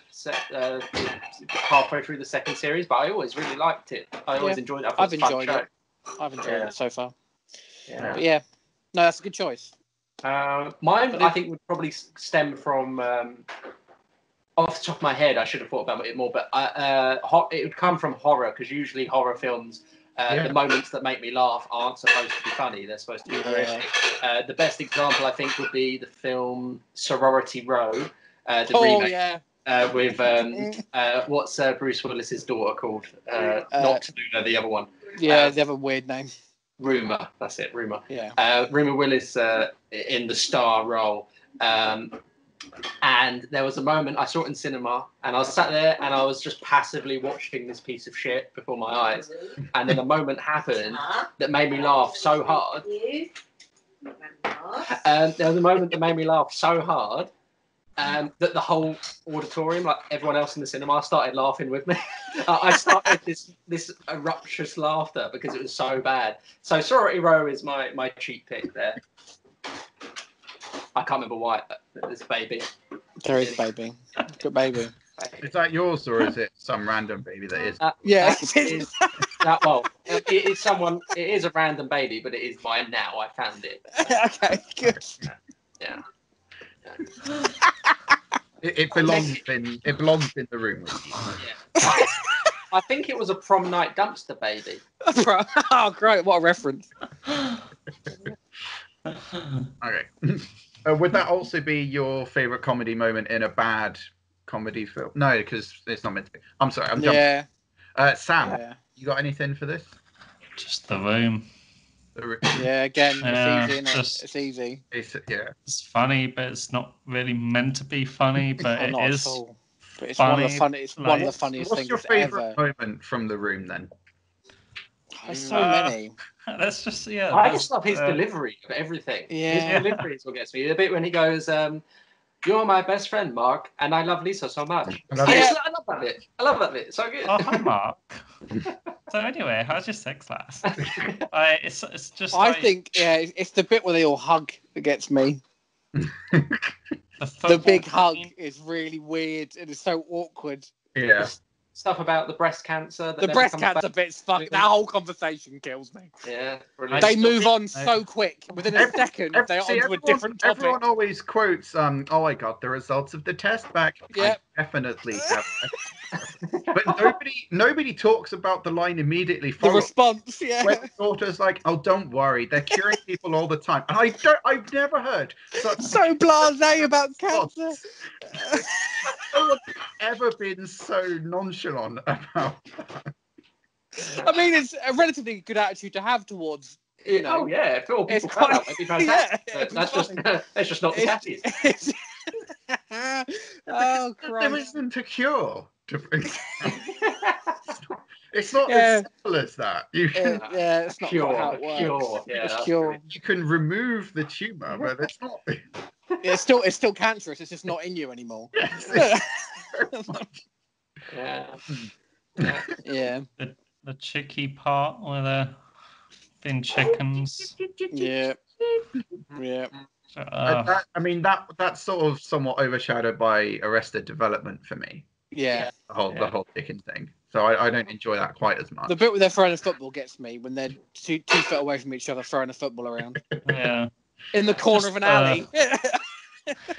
halfway through the second series, but I always really liked it. I always enjoyed it. I've enjoyed it so far. Yeah. But no, that's a good choice. Mine, I think, would probably stem from off the top of my head. I should have thought about it more, but it would come from horror, because usually horror films. The moments that make me laugh aren't supposed to be funny. They're supposed to be horrific. The best example, I think, would be the film Sorority Row, the remake, with what's Bruce Willis's daughter called? Not Luna, the other one. Yeah, the other weird name. Rumour. That's it, Rumour. Yeah. Rumour Willis in the star role. And there was a moment, I saw it in cinema, and I was sat there and I was just passively watching this piece of shit before my eyes. And then a moment happened that made me laugh so hard. There was a moment that made me laugh so hard that the whole auditorium, like everyone else in the cinema, started laughing with me. I started this eruptious laughter because it was so bad. So Sorority Row is my cheat pick there. I can't remember why, but there's a baby. There is a baby. Good baby. Is that yours, or is it some random baby that is? It is someone. It is a random baby, but it is mine now. I found it. Okay, good. Yeah. It belongs in the room. Yeah. I think it was a prom night dumpster baby. Oh, great! What a reference. Okay. Would that also be your favourite comedy moment in a bad comedy film? No, because it's not meant to be. I'm sorry, I'm jumping. Sam, you got anything for this? Just The Room. Yeah, again, Yeah, it's easy, innit? just- It's easy. It's funny, but it's not really meant to be funny. But Oh, it not at is all. But it's funny. one of the funniest What's things your favourite ever. moment from The Room then? There's so many. That's just I just love his delivery of everything. Yeah. His delivery is what gets me. The bit when he goes, "You're my best friend, Mark, and I love Lisa so much." I love that bit. I love that bit. It's so good. Oh, hi, Mark. So anyway, how's your sex last? It's just. I think it's the bit where they all hug that gets me. The big hug is really weird and it's so awkward. Yeah. Stuff about the breast cancer. The breast cancer bit's fucking. That whole conversation kills me. Yeah, brilliant. They move on so quick. Within a second, they're onto a different topic. Everyone always quotes, "Oh, I got the results of the test back." Yep. I definitely have. But nobody talks about the line immediately The following. response, yeah. When the daughter's like, "Oh, don't worry, they're curing people all the time," and I've never heard such So blasé about cancer. no one's ever been so nonchalant about that. I mean, it's a relatively good attitude to have towards. You know, Oh yeah, if all it's people felt quite- that, that'd be fantastic. yeah, But that's just not the case. Oh There Christ! isn't a cure to bring. It's not Yeah. as simple as that. Yeah, it's not Cure, quite how it works. cure. Yeah, It's that's cure. brilliant. You can remove the tumor, but it's not. It's still cancerous. It's just not in you anymore. Yes, it's very much. Yeah. Yeah, the chicky part where they're being chickens. yeah, yeah. That's sort of somewhat overshadowed by Arrested Development for me. Yeah. The whole chicken thing. So I don't enjoy that quite as much. The bit where they're throwing a football gets me when they're 2 feet away from each other throwing a football around Yeah. in the corner of an alley.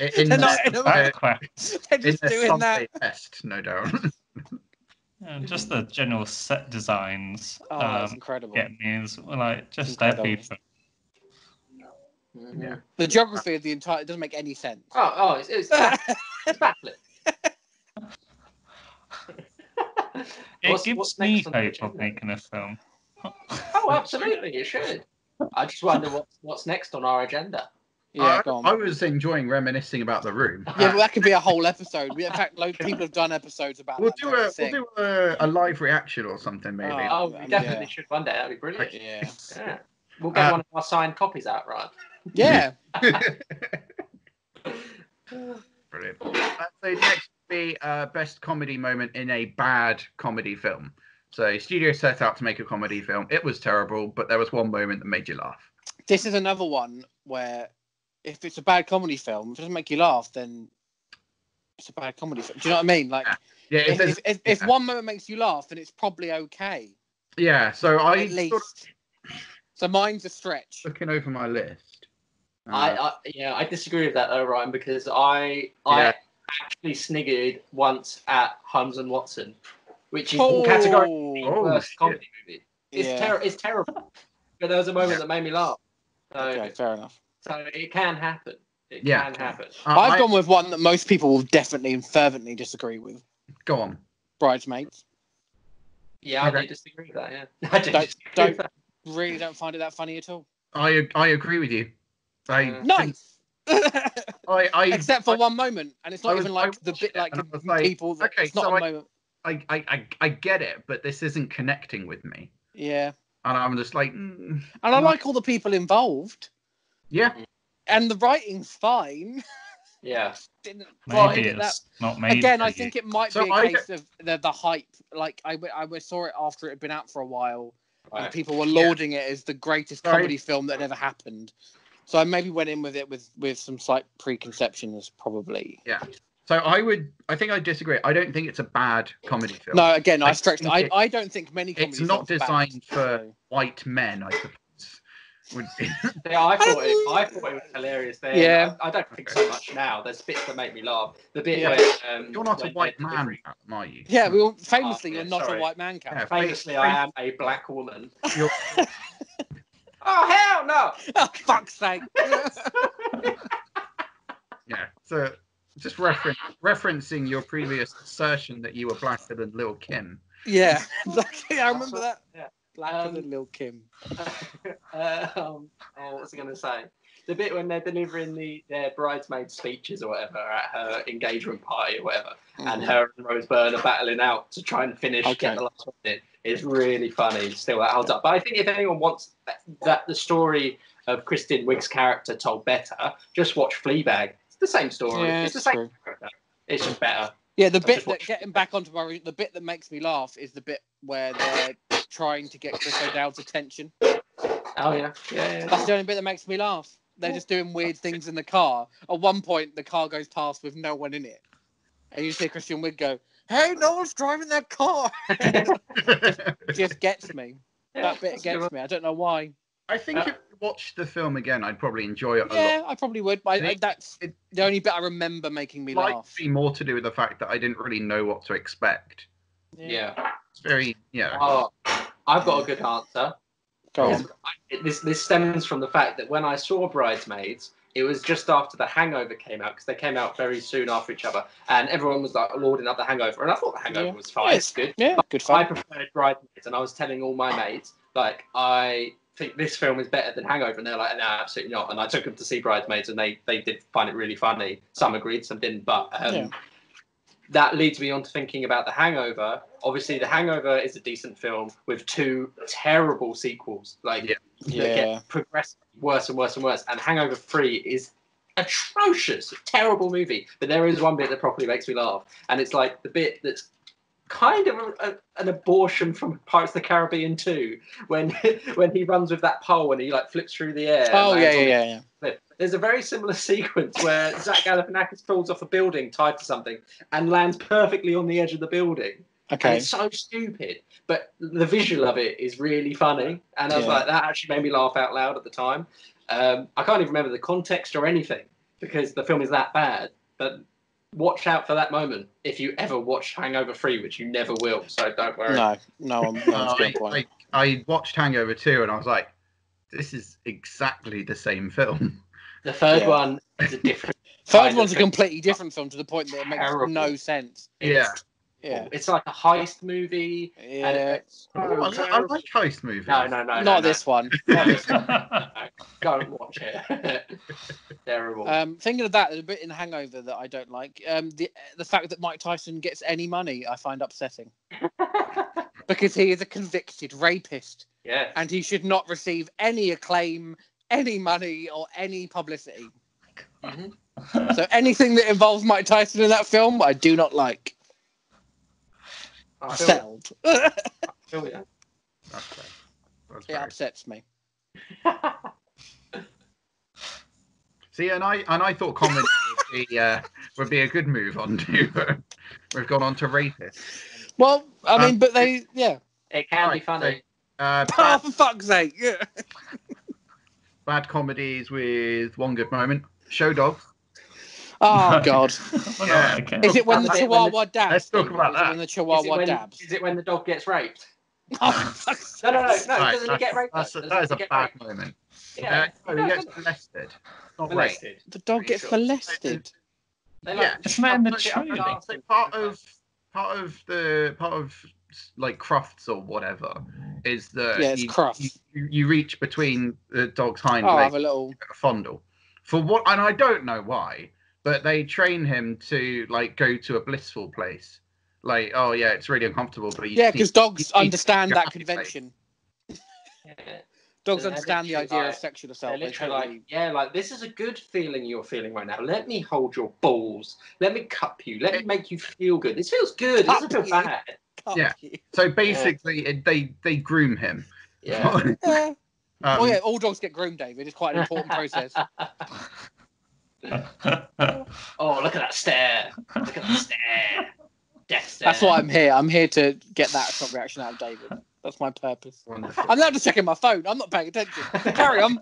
In They're not in a- Backquacks. They're in just the doing Sunday that. best, no doubt. And just the general set designs Oh, it's incredible. get me as like just Incredible. everything. Mhm. Yeah. The geography of the entire it doesn't make any sense. It's baffling. It gives what's me next on the hope of agenda? making a film. Oh, absolutely, it should. I just wonder what's next on our agenda. Yeah, go on. I was enjoying reminiscing about The Room. Yeah, well, that could be a whole episode. In fact, people have done episodes about We'll that do very a thing. a live reaction or something maybe. Oh, We definitely should one day. That'd be brilliant. Yeah. Yeah. We'll get one of our signed copies out, right? Yeah. Brilliant. So next would be best comedy moment in a bad comedy film. So studio set out to make a comedy film. It was terrible, but there was one moment that made you laugh. This is another one where if it's a bad comedy film, if it doesn't make you laugh, then it's a bad comedy film. Do you know what I mean? Like, Yeah, if one moment makes you laugh, then it's probably okay. yeah. So I At least. sort So mine's a stretch. of looking over my list. I disagree with that though, Ryan, because I actually sniggered once at Holmes and Watson, which is categorically the worst comedy movie. It's terrible. But there was a moment that made me laugh. So, Okay, fair enough. So it can happen. It Yeah. can happen. I've gone with one that most people will definitely and fervently disagree with. Go on. Bridesmaids. Yeah, I do disagree with that. Yeah, I do disagree with that. Really don't find it that funny at all. I agree with you. Nice. Except for one moment, and it's not even like the bit like people. That, okay, it's not so a moment. I get it, but this isn't connecting with me. Yeah. And I'm just like, And I like all the people involved. Yeah. And the writing's fine. Yeah. Maybe it's not made. Again, for I you. think it might be a case of the hype. Like I saw it after it had been out for a while, and people were lauding it as the greatest comedy film that had ever happened. So I maybe went in with it with some slight preconceptions, probably. Yeah. So I think I disagree. I don't think it's a bad comedy film. No, again, I stretched. think I don't think many comedy it's not films are designed bad, for so. white men, I suppose. Would be. Yeah, I thought it was hilarious there. Yeah. I don't think so much now. There's bits that make me laugh. The bit where You're not a when white they're man, delivering- are you? Yeah, we all famously you're not sorry. a white man, Cal. Yeah, Famously, I am a black woman. You're- Oh hell no! Oh, fuck's sake. yeah. So just referencing your previous assertion that you were blacker than Lil Kim. Yeah, I remember that. Yeah. Blacker than Lil' Kim. What was I going to say? The bit when they're delivering their bridesmaid speeches or whatever at her engagement party or whatever, and her and Rose Byrne are battling out to try and finish, get the last one in. It's really funny. Still, that holds up. But I think if anyone wants that the story of Kristen Wiig's character told better, just watch Fleabag. It's the same story. Yeah, it's the same character. It's just better. Yeah, the bit that getting back onto the bit that makes me laugh is the bit where they're trying to get Chris O'Dowd's attention. Oh yeah. That's the only bit that makes me laugh. They're just doing weird things in the car. At one point, the car goes past with no one in it, and you see Kristen Wiig go, "Hey, no one's driving that car." It just gets me. That bit gets me. I don't know why. I think if you watched the film again, I'd probably enjoy it a lot. Yeah, I probably would. But that's the only bit I remember making me laugh. Might be more to do with the fact that I didn't really know what to expect. Yeah. It's very, Oh, I've got a good answer. Go on. This stems from the fact that when I saw Bridesmaids, it was just after The Hangover came out, because they came out very soon after each other, and everyone was like lauding up The Hangover, and I thought The Hangover was fine. It's good. Yeah, good fun. I fun. preferred Bridesmaids, and I was telling all my mates, like, I think this film is better than Hangover, and they're like, no, absolutely not. And I took them to see Bridesmaids, and they did find it really funny. Some agreed, some didn't, but that leads me on to thinking about The Hangover. Obviously, The Hangover is a decent film with 2 terrible sequels, that get progressively worse and worse and worse. And Hangover 3 is atrocious, terrible movie. But there is one bit that properly makes me laugh, and it's like the bit that's kind of an abortion from Pirates of the Caribbean 2, when he runs with that pole and he like flips through the air. Oh yeah. There's a very similar sequence where Zach Galifianakis falls off a building tied to something and lands perfectly on the edge of the building. Okay. And it's so stupid, but the visual of it is really funny, and I was like, that actually made me laugh out loud at the time. I can't even remember the context or anything because the film is that bad, but watch out for that moment if you ever watch Hangover 3, which you never will, so don't worry. I watched Hangover 2 and I was like, this is exactly the same film. The third one is a different... Third one's a completely different film to the point that it makes no sense. Yeah. It's like a heist movie. Yeah. I like heist movies. No. Not this one. Not this one. Go and watch it. Terrible. Thinking of that, there's a bit in Hangover that I don't like. The fact that Mike Tyson gets any money, I find upsetting. Because he is a convicted rapist. Yeah. And he should not receive any acclaim, any money, or any publicity. Mm-hmm. So anything that involves Mike Tyson in that film, I do not like. Settled. It upsets me. See, and I thought comedy would be a good move on to. We've gone on to rapists. Well, I mean, but they, it can be funny. For fuck's sake, Bad comedies with one good moment. Show Dogs. Oh God! Okay. Is it when the Chihuahua dabs? Let's talk about that. When the Chihuahua dabs? Is it when the dog gets raped? Oh, no. Doesn't he get raped? That is a bad moment. Yeah. He gets molested. Not molested. The dog gets molested. Isn't that in the trailer? Part of like Crufts or whatever is that it's Crufts. You reach between the dog's hind legs. Have a little fondle. For what? And I don't know why, but they train him to like go to a blissful place. Like, oh yeah, it's really uncomfortable, but because dogs understand that convention. Dogs understand the idea of sexual assault. They're literally like this is a good feeling you're feeling right now. Let me hold your balls. Let me cup you. Let me make you feel good. This feels good. It doesn't feel bad. So basically, they groom him. Yeah. All dogs get groomed, David. It's quite an important process. Oh, look at that stare. Look at that stare. Death stare. That's why I'm here. I'm here to get that sort of reaction out of David. That's my purpose. Wonderful. I'm now just checking my phone. I'm not paying attention. Carry on.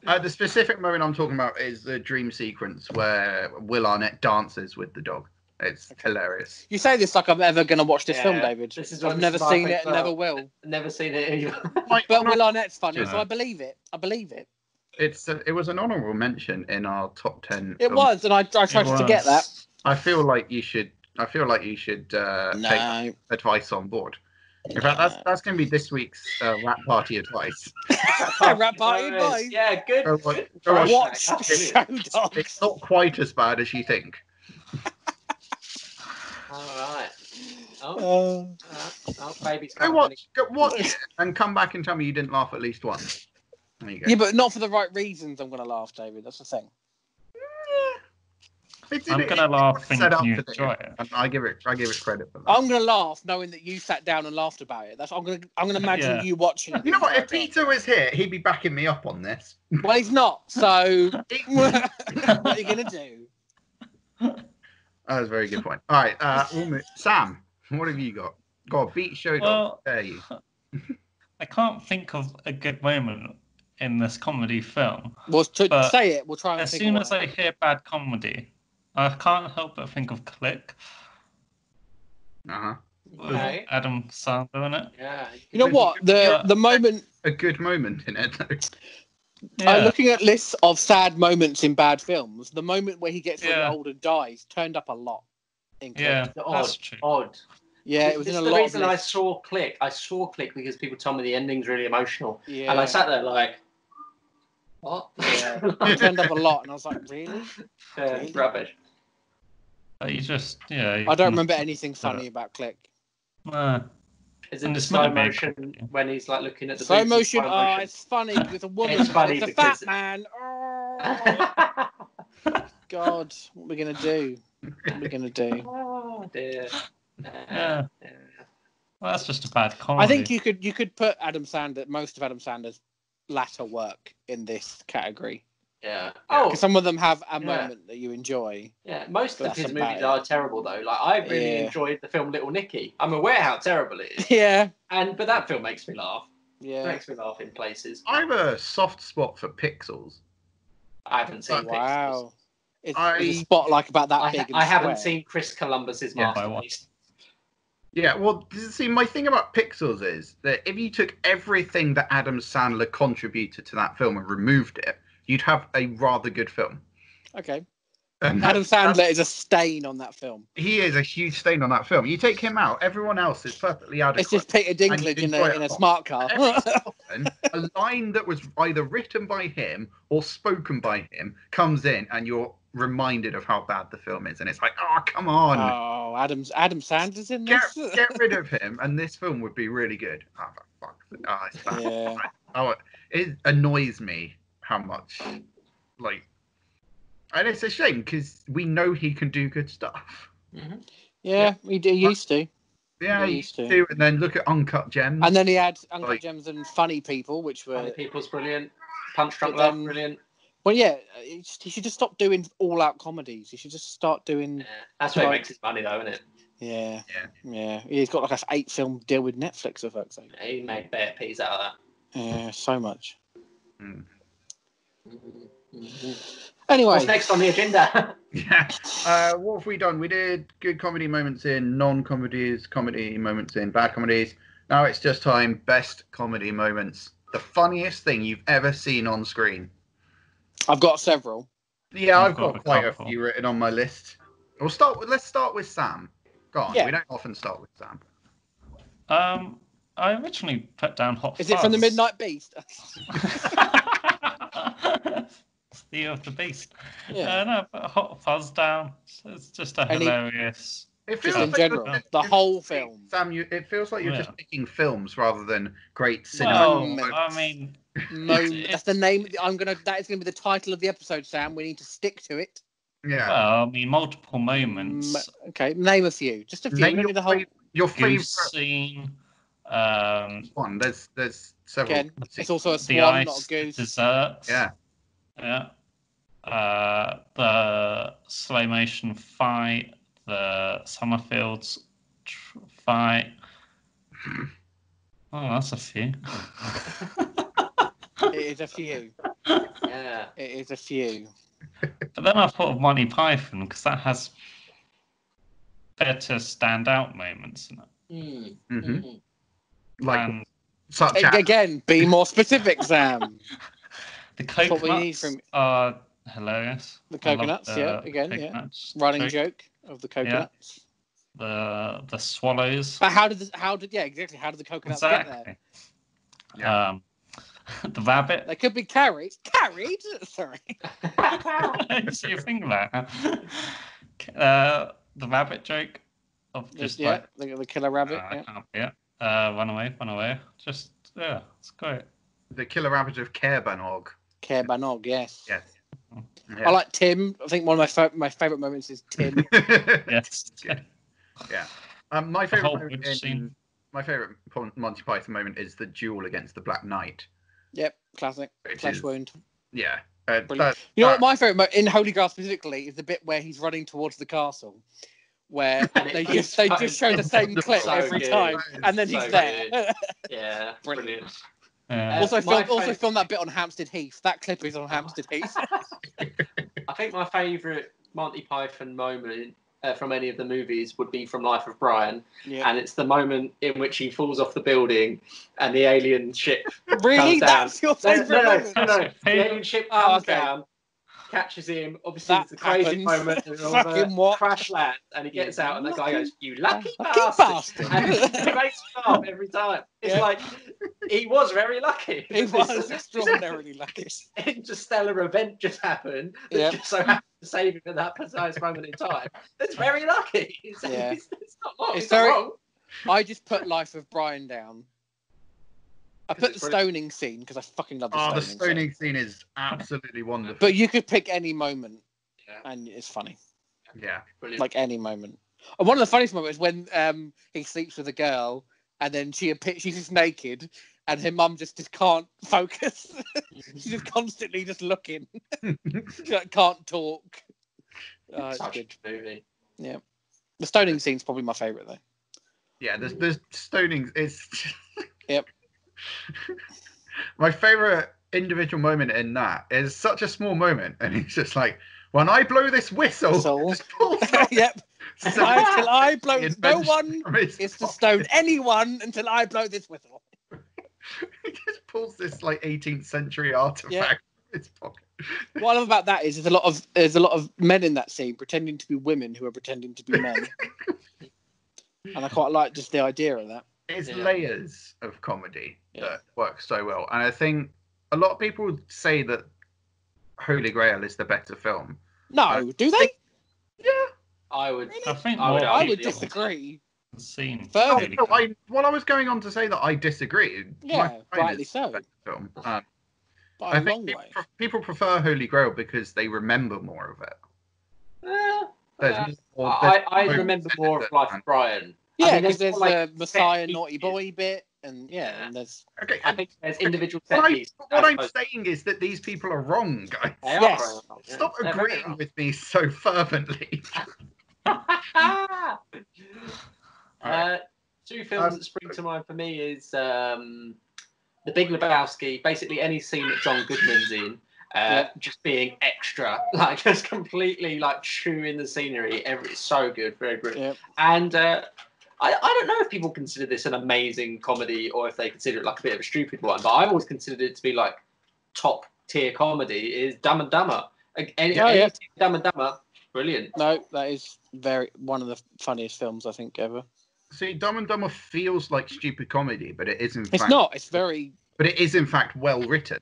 The specific moment I'm talking about is the dream sequence where Will Arnett dances with the dog. It's hilarious. You say this like I'm ever going to watch this film, David. I've never seen it and never will. Never seen it either. But Will Arnett's funny, so I believe it. It was an honourable mention in our top 10. It was, and I tried to get that. I feel like you should take advice on board. In fact, that's going to be this week's rap party advice. Rap party advice. Yeah, good. Go watch Show Dogs. It's not quite as bad as you think. All right. Oh, baby's Go watch it and come back and tell me you didn't laugh at least once. There you go. Yeah, but not for the right reasons. I'm going to laugh, David. That's the thing. I'm going to laugh thinking you enjoy it. And I give it credit for that. I'm going to laugh knowing that you sat down and laughed about it. I'm going to imagine you watching it. You know what? If Peter was here, he'd be backing me up on this. Well, he's not. So what are you going to do? That was a very good point. All right, Sam, what have you got? God, beat Show Dogs. Dare you? I can't think of a good moment in this comedy film. Well, say it. We'll try and as soon as I hear bad comedy, I can't help but think of Click. Okay. Adam Sandler in it. Yeah. You know what? The moment. A good moment in it, though. Yeah. Looking at lists of sad moments in bad films, the moment where he gets really old and dies turned up a lot. In Click. Yeah, that's true. Odd. Yeah, it was in a lot. The reason I saw Click because people told me the ending's really emotional. Yeah. And I sat there like, what? Yeah. It turned up a lot, and I was like, really? Really? Rubbish. You just, I don't remember anything funny about Click. Is it the slow motion when he's like looking at the slow motion? Oh, it's funny because a woman. It's funny it's a fat man. Oh, God, what are we gonna do? Oh dear. Yeah. Well, that's just a bad comedy. I think you could put most of Adam Sandler's latter work in this category. Yeah. Because some of them have a moment that you enjoy. Yeah, most of his movies are terrible though. Like I really enjoyed the film Little Nicky. I'm aware how terrible it is. Yeah. But that film makes me laugh. Yeah. It makes me laugh in places. I have a soft spot for Pixels. I haven't seen Pixels. Wow. It's a spot like about that big. I haven't seen Chris Columbus's masterpiece. Yeah, well, see, my thing about Pixels is that if you took everything that Adam Sandler contributed to that film and removed it, you'd have a rather good film. Okay. Adam Sandler is a stain on that film. He is a huge stain on that film. You take him out, everyone else is perfectly adequate. It's just Peter Dinklage in a smart car. Often, a line that was either written by him or spoken by him comes in, and you're reminded of how bad the film is, and it's like, oh, come on. Oh, Adam Sandler's in this. Get rid of him, and this film would be really good. Oh, fuck. Oh, it's bad. Yeah. Oh, it annoys me how much, like, and it's a shame because we know he can do good stuff. Mm-hmm. Yeah, he used to. Yeah, he used to. And then look at Uncut Gems. And then he had Uncut Gems and Funny People, which were... Funny People's brilliant. Punch Drunk Love, brilliant. Well, yeah, he should just stop doing all-out comedies. He should just start doing... Yeah. That's where he makes his money, though, isn't it? Yeah. He's got like an 8-film deal with Netflix, for fuck's sake. Yeah, he made bare peas out of that. Yeah, so much. Mm. Anyway, what's next on the agenda? What have we done? We did good comedy moments in non-comedies, comedy moments in bad comedies. Now it's just time best comedy moments. The funniest thing you've ever seen on screen. I've got several. Yeah, I've got quite a few written on my list. Let's start with Sam. Go on. Yeah. We don't often start with Sam. I originally put down Hot Fuzz. Is it from the Midnight Beast? The Year of the Beast. Yeah. No, put Hot Fuzz down. It's just a hilarious. It feels in general, the whole film. Sam, it feels like you're just picking films rather than great cinema. Well, I mean, that's the name. That is gonna be the title of the episode, Sam. We need to stick to it. Yeah. Well, I mean, multiple moments. Okay, name a few. Just a few. Name your favorite scene. One. There's several. Again, it's also a swan, not a goose. Desserts. Yeah. Yeah. The slow motion fight, the Summerfields fight. Oh, that's a few. It is a few. Yeah. It is a few. But then I thought of Monty Python because that has better standout moments in it. Mm-hmm. Like such again, be more specific, Sam. The coconuts are hilarious. The coconuts, running joke of the coconuts. the swallows. But how did the coconuts get there? Yeah. The rabbit. They could be carried. Carried? Sorry. So you think that? The rabbit joke of just the killer rabbit. I can't be it. Run away. Just it's great. The killer rabbit of Caer Banog. Caer Banog, yes. Yes. I like Tim. I think one of my favourite moments is Tim. Yes. Yeah. My favourite Monty Python moment is the duel against the Black Knight. Yep, classic. Flesh wound. Yeah. You know what my favourite in Holy Grail specifically is the bit where he's running towards the castle, where they just show the same clip every time, and then he's there. Yeah, brilliant. Also filmed that bit on Hampstead Heath. That clip is on Hampstead Heath. I think my favourite Monty Python moment from any of the movies would be from Life of Brian, and it's the moment in which he falls off the building and the alien ship really comes down. That's your favourite no. The alien ship comes down, catches him. Obviously, it's the crazy moment of crash land, and he gets out, and the guy goes, "You lucky bastard!" And it makes me laugh every time. It's like he was very lucky. He was extraordinarily lucky. Interstellar event just happened. That just so happened to save him at that precise moment in time. It's very lucky. It's not wrong. It's not wrong. I just put Life of Brian down. I put the stoning scene because I fucking love the stoning scene. The stoning scene is absolutely wonderful. But you could pick any moment, and it's funny. Yeah, brilliant. Like any moment. And one of the funniest moments is when he sleeps with a girl, and then she's just naked, and her mum just can't focus. She's just constantly just looking. She can't talk. It's such a good movie. Yeah, the stoning scene's probably my favourite though. Yeah, the stoning is. Yep. My favourite individual moment in that is such a small moment, and he's just like, "When I blow this whistle." Yep. Until I blow, no one is to stone anyone until I blow this whistle. He just pulls this like 18th century artifact from his pocket. What I love about that is there's a lot of men in that scene pretending to be women who are pretending to be men, and I quite like just the idea of that. It's layers of comedy that work so well, and I think a lot of people say that Holy Grail is the better film. No, do they? Yeah, I would. Really? I would disagree. Scene. I was going on to say that I disagree. Yeah, rightly so. Film. I think people prefer Holy Grail because they remember more of it. I remember more of Life of Brian. Yeah, because there's the Messiah naughty boy bit, and and there's. Okay, I think there's individual. What I'm saying is that these people are wrong, guys. Yes. Stop agreeing with me so fervently. Two films that spring to mind for me is The Big Lebowski. Basically, any scene that John Goodman's in, just being extra, like just completely like chewing the scenery. It's so good, very good. Yep. And I don't know if people consider this an amazing comedy or if they consider it like a bit of a stupid one, but I've always considered it to be like top tier comedy. Is Dumb and Dumber. Dumb and Dumber. Brilliant. No, that is one of the funniest films I think ever. See, Dumb and Dumber feels like stupid comedy, but it is in fact. It's not. It's very. But it is in fact well written,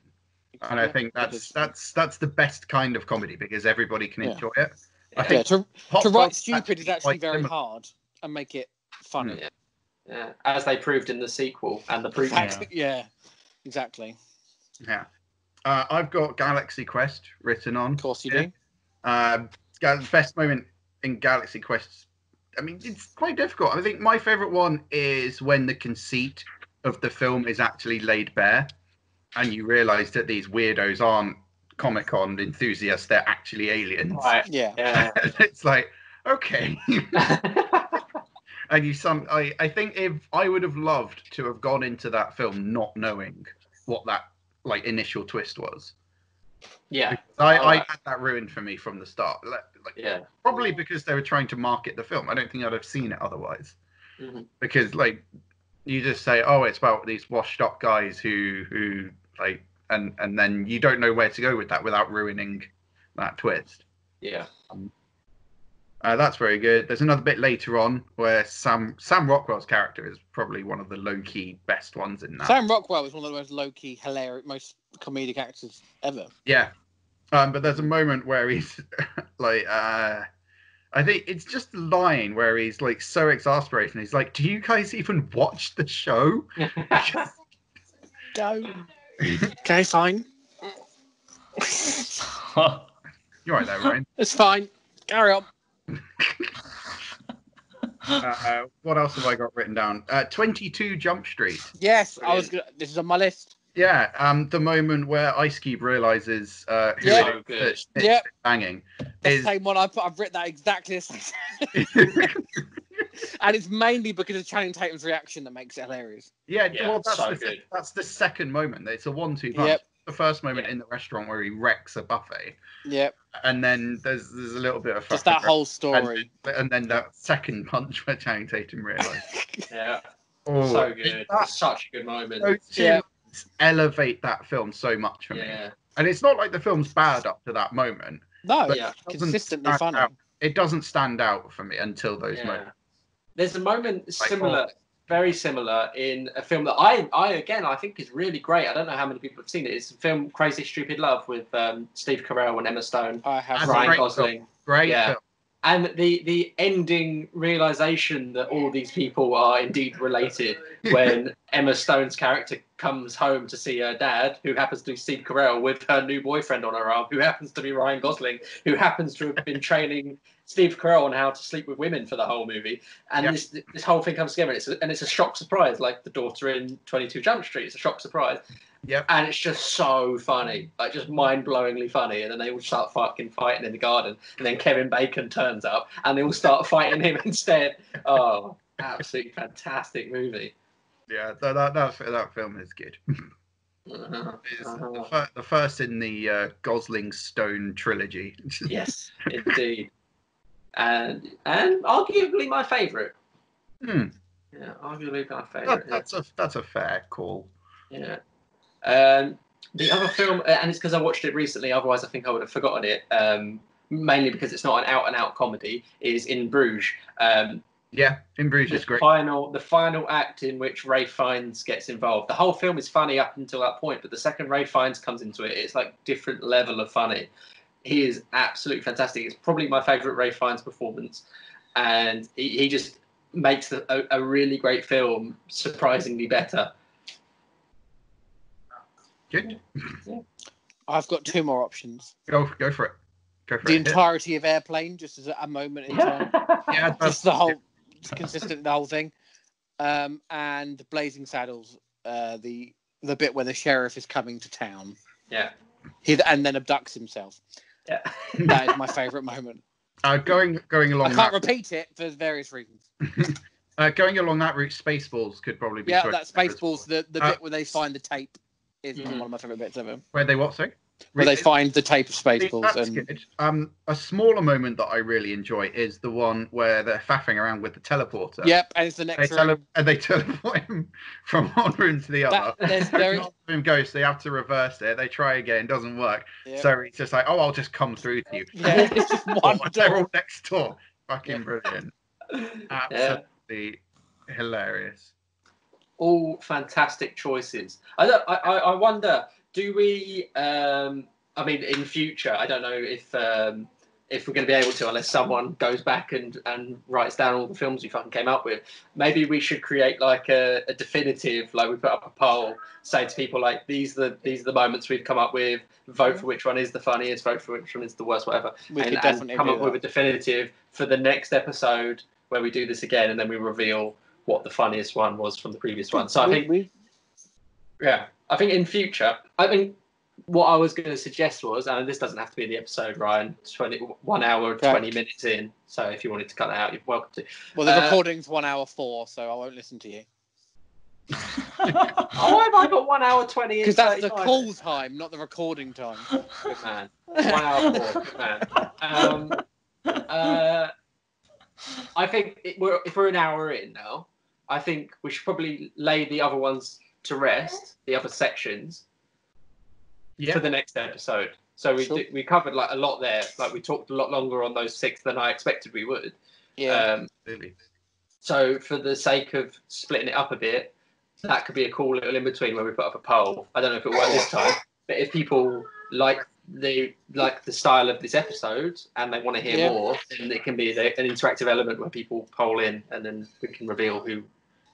and I think that's the best kind of comedy because everybody can enjoy it. I think to write stupid is actually very hard and make it funny. Yeah, as they proved in the sequel and the proof. Yeah, exactly. Yeah, I've got Galaxy Quest written on. Of course you do. Best moment in Galaxy Quest. I mean, it's quite difficult. I think my favourite one is when the conceit of the film is actually laid bare, and you realise that these weirdos aren't Comic-Con enthusiasts; they're actually aliens. Right. Yeah. It's like, okay. And I think if I would have loved to have gone into that film not knowing what that like initial twist was. Yeah. I had that ruined for me from the start. Probably because they were trying to market the film. I don't think I'd have seen it otherwise. Mm-hmm. Because like you just say, oh, it's about these washed up guys who like, and then you don't know where to go with that without ruining that twist. Yeah. That's very good. There's another bit later on where Sam Rockwell's character is probably one of the low-key best ones in that. Sam Rockwell is one of the most low-key, hilarious, most comedic actors ever. Yeah. But there's a moment where he's like, I think it's just a line where he's like so exasperated. And he's like, "Do you guys even watch the show?" Go. Okay, fine. You're right there, Ryan. It's fine. Carry on. What else have I got written down? 22 Jump Street. Yes, Brilliant. this is on my list. Yeah, the moment where Ice Cube realizes who Yeah. it is that's Yeah. banging That's the is same one. I've written that exactly the same. And it's mainly because of Channing Tatum's reaction that makes it hilarious. yeah, Yeah, well, so good. that's the second moment. It's a 1-2 punch. Yep. The first moment Yeah. in the restaurant where he wrecks a buffet, Yep. and then there's a little bit of Just fucking that whole story. and then that second punch where Channing Tatum realized. Yeah, Oh, so good. that- It's such a good moment. those two Yeah. elevate that film so much for me. Yeah, And it's not like the film's bad up to that moment. No, But yeah. it doesn't consistently stand funny. out. It doesn't stand out for me until those yeah. moments. There's a moment similar, very similar, in a film that I think is really great. I don't know how many people have seen it. It's the film Crazy Stupid Love with Steve Carell and Emma Stone, I have. That's a Ryan great Gosling. Great Yeah. film. And the ending realization that all these people are indeed related when Emma Stone's character comes home to see her dad, who happens to be Steve Carell, with her new boyfriend on her arm, who happens to be Ryan Gosling, who happens to have been training Steve Carell on how to sleep with women for the whole movie. And Yep. this whole thing comes together, and it's a shock surprise, like the daughter in 22 Jump Street. It's a shock surprise. Yep. And it's just so funny, like just mind-blowingly funny. And then they all start fucking fighting in the garden, and then Kevin Bacon turns up, and they all start fighting him instead. Oh, absolutely fantastic movie. Yeah, that film is good. Uh-huh. It's Uh-huh. the first in the Gosling Stone trilogy. Yes, indeed, and arguably my favourite. Hmm. Yeah, arguably my favourite. That's a fair call. Yeah. The other film, and it's because I watched it recently, otherwise I think I would have forgotten it, mainly because it's not an out-and-out comedy, is In Bruges. Yeah, In Bruges is The great. final act in which Ralph Fiennes gets involved. The whole film is funny up until that point, but the second Ralph Fiennes comes into it, it's like different level of funny. He is absolutely fantastic. It's probably my favourite Ralph Fiennes performance, and he just makes a really great film surprisingly better. Good. I've got two more options. Go for it. Go for The it. entirety of Airplane, just as a moment in time. Yeah, Just the whole, consistent, the whole thing. And Blazing Saddles, the bit where the sheriff is coming to town. Yeah. And then abducts himself. Yeah. That is my favourite moment. Going along. I can't repeat it for various reasons. Going along that route, Spaceballs could probably be. Yeah, put that there as Spaceballs, well. the bit where they find the tape is Mhm. one of my favourite bits ever. Where they what? Sorry. Where they find the tape of Spaceballs. That's And good. A smaller moment that I really enjoy is the one where they're faffing around with the teleporter. yep, and it's the next room. They teleport him from one room to the other. There is, None of them goes, so they have to reverse it. They try again, doesn't work. yeah. So it's just like, oh, I'll just come through to you. Yeah, it's just one They're door. all next door. Fucking Yeah. brilliant. Yeah. Absolutely hilarious. All fantastic choices. I wonder, do we? I mean, in future, I don't know if we're going to be able to, unless someone goes back and writes down all the films we fucking came up with. Maybe we should create like a definitive, like we put up a poll, say to people like these are the moments we've come up with. Vote for which one is the funniest. Vote for which one is the worst. Whatever. We could and definitely come do up with a that. definitive for the next episode where we do this again, and then we reveal what the funniest one was from the previous one. So I think, yeah, I think in future, I think what I was going to suggest was, and this doesn't have to be the episode, Ryan, 1 hour, 20 minutes in. So if you wanted to cut that out, you're welcome to. Well, the recording's 1 hour 4, so I won't listen to you. Oh, have I got 1 hour 20? Because that's the call time, not the recording time. Good man. 1 hour 4. Good man. I think if we're an hour in now, I think we should probably lay the other ones to rest, the other sections, for the next episode. So we covered like a lot there. Like we talked a lot longer on those 6 than I expected we would. Yeah. Absolutely. So for the sake of splitting it up a bit, that could be a cool little in between where we put up a poll. I don't know if it worked this time, but if people like the style of this episode and they want to hear more, then it can be an interactive element where people poll in and then we can reveal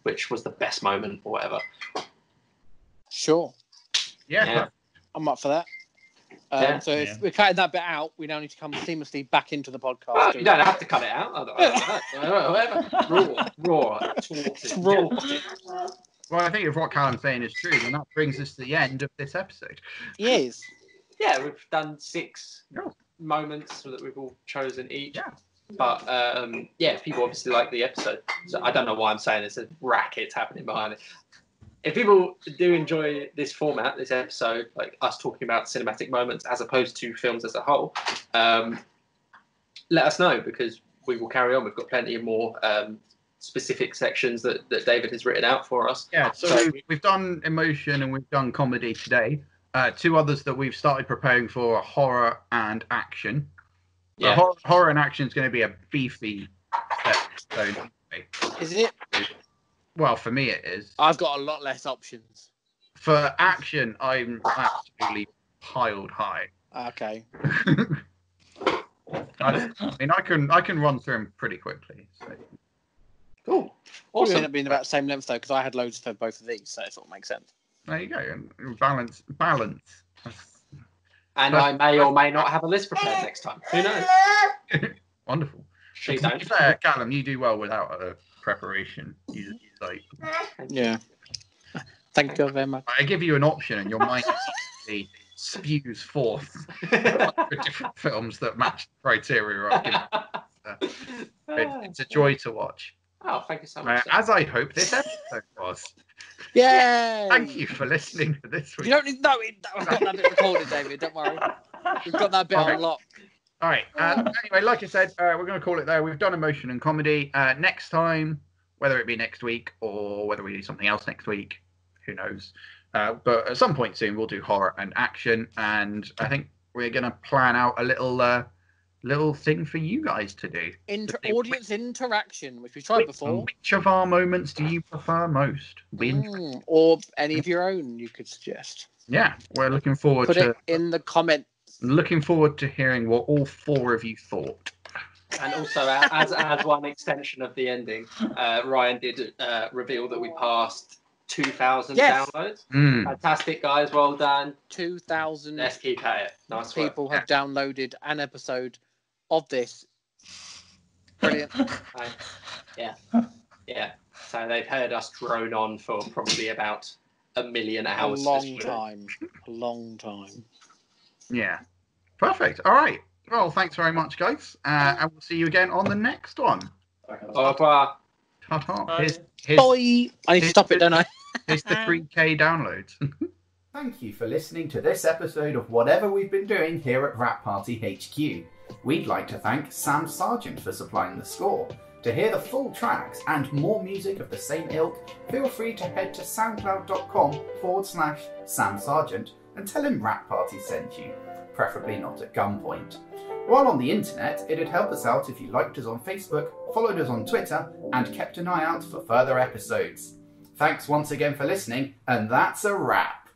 which was the best moment or whatever. Sure. Yeah. I'm up for that. So if we're cutting that bit out, we now need to come seamlessly back into the podcast. Well, you don't have to cut it out. Raw. It's raw. Well, I think if what Callum's saying is true, then that brings us to the end of this episode. Yes. Yeah, we've done 6 moments that we've all chosen each. Yeah. But people obviously like the episode. So I don't know why I'm saying there's a racket happening behind it. If people do enjoy this format, this episode, like us talking about cinematic moments as opposed to films as a whole, let us know, because we will carry on. We've got plenty of more specific sections that David has written out for us. Yeah, so we've done emotion and we've done comedy today. 2 others that we've started preparing for are horror and action. Yeah. Horror and action is going to be a beefy episode. Is it? Well, for me it is. I've got a lot less options. For action, I'm absolutely piled high. Okay. I mean, I can run through them pretty quickly. So. Cool. Also, end up being about the same length though, because I had loads for both of these, so it sort of makes sense. There you go. And balance. And I may or may not have a list prepared next time. Who knows? Wonderful. Please don't. Callum, you do well without a preparation. You Yeah. Thank you very much. I give you an option, and your mind spews forth different films that match the criteria. It's a joy to watch. Oh, thank you so much. As I hope this episode was. Yay! Thank you for listening to this week. You don't need I've got that bit recorded, David. Don't worry. We've got that bit on lock. All right. Anyway, like I said, we're going to call it there. We've done emotion and comedy. Next time, whether it be next week or whether we do something else next week, who knows? But at some point soon, we'll do horror and action. And I think we're going to plan out a little thing for you guys to do. Audience interaction, which we've tried before. Which of our moments do you prefer most? Or any of your own you could suggest. Yeah, we're looking forward to... Put it in the comments. Looking forward to hearing what all 4 of you thought. And also, as one extension of the ending, Ryan did reveal that we passed 2,000 downloads. Fantastic, guys. Well done. 2,000. Let's keep at it. Nice people have downloaded an episode of this. Brilliant. Yeah. So they've heard us drone on for probably about 1 million hours. A long time. Yeah. Perfect. All right. Well, thanks very much, guys. And we'll see you again on the next one. Au revoir. Ta-ta. Bye. I need to stop it, don't I? Here's the 3K downloads. Thank you for listening to this episode of whatever we've been doing here at Rap Party HQ. We'd like to thank Sam Sargent for supplying the score. To hear the full tracks and more music of the same ilk, feel free to head to soundcloud.com/Sam Sargent and tell him Rap Party sent you, preferably not at gunpoint. While on the internet, it'd help us out if you liked us on Facebook, followed us on Twitter, and kept an eye out for further episodes. Thanks once again for listening, and that's a wrap.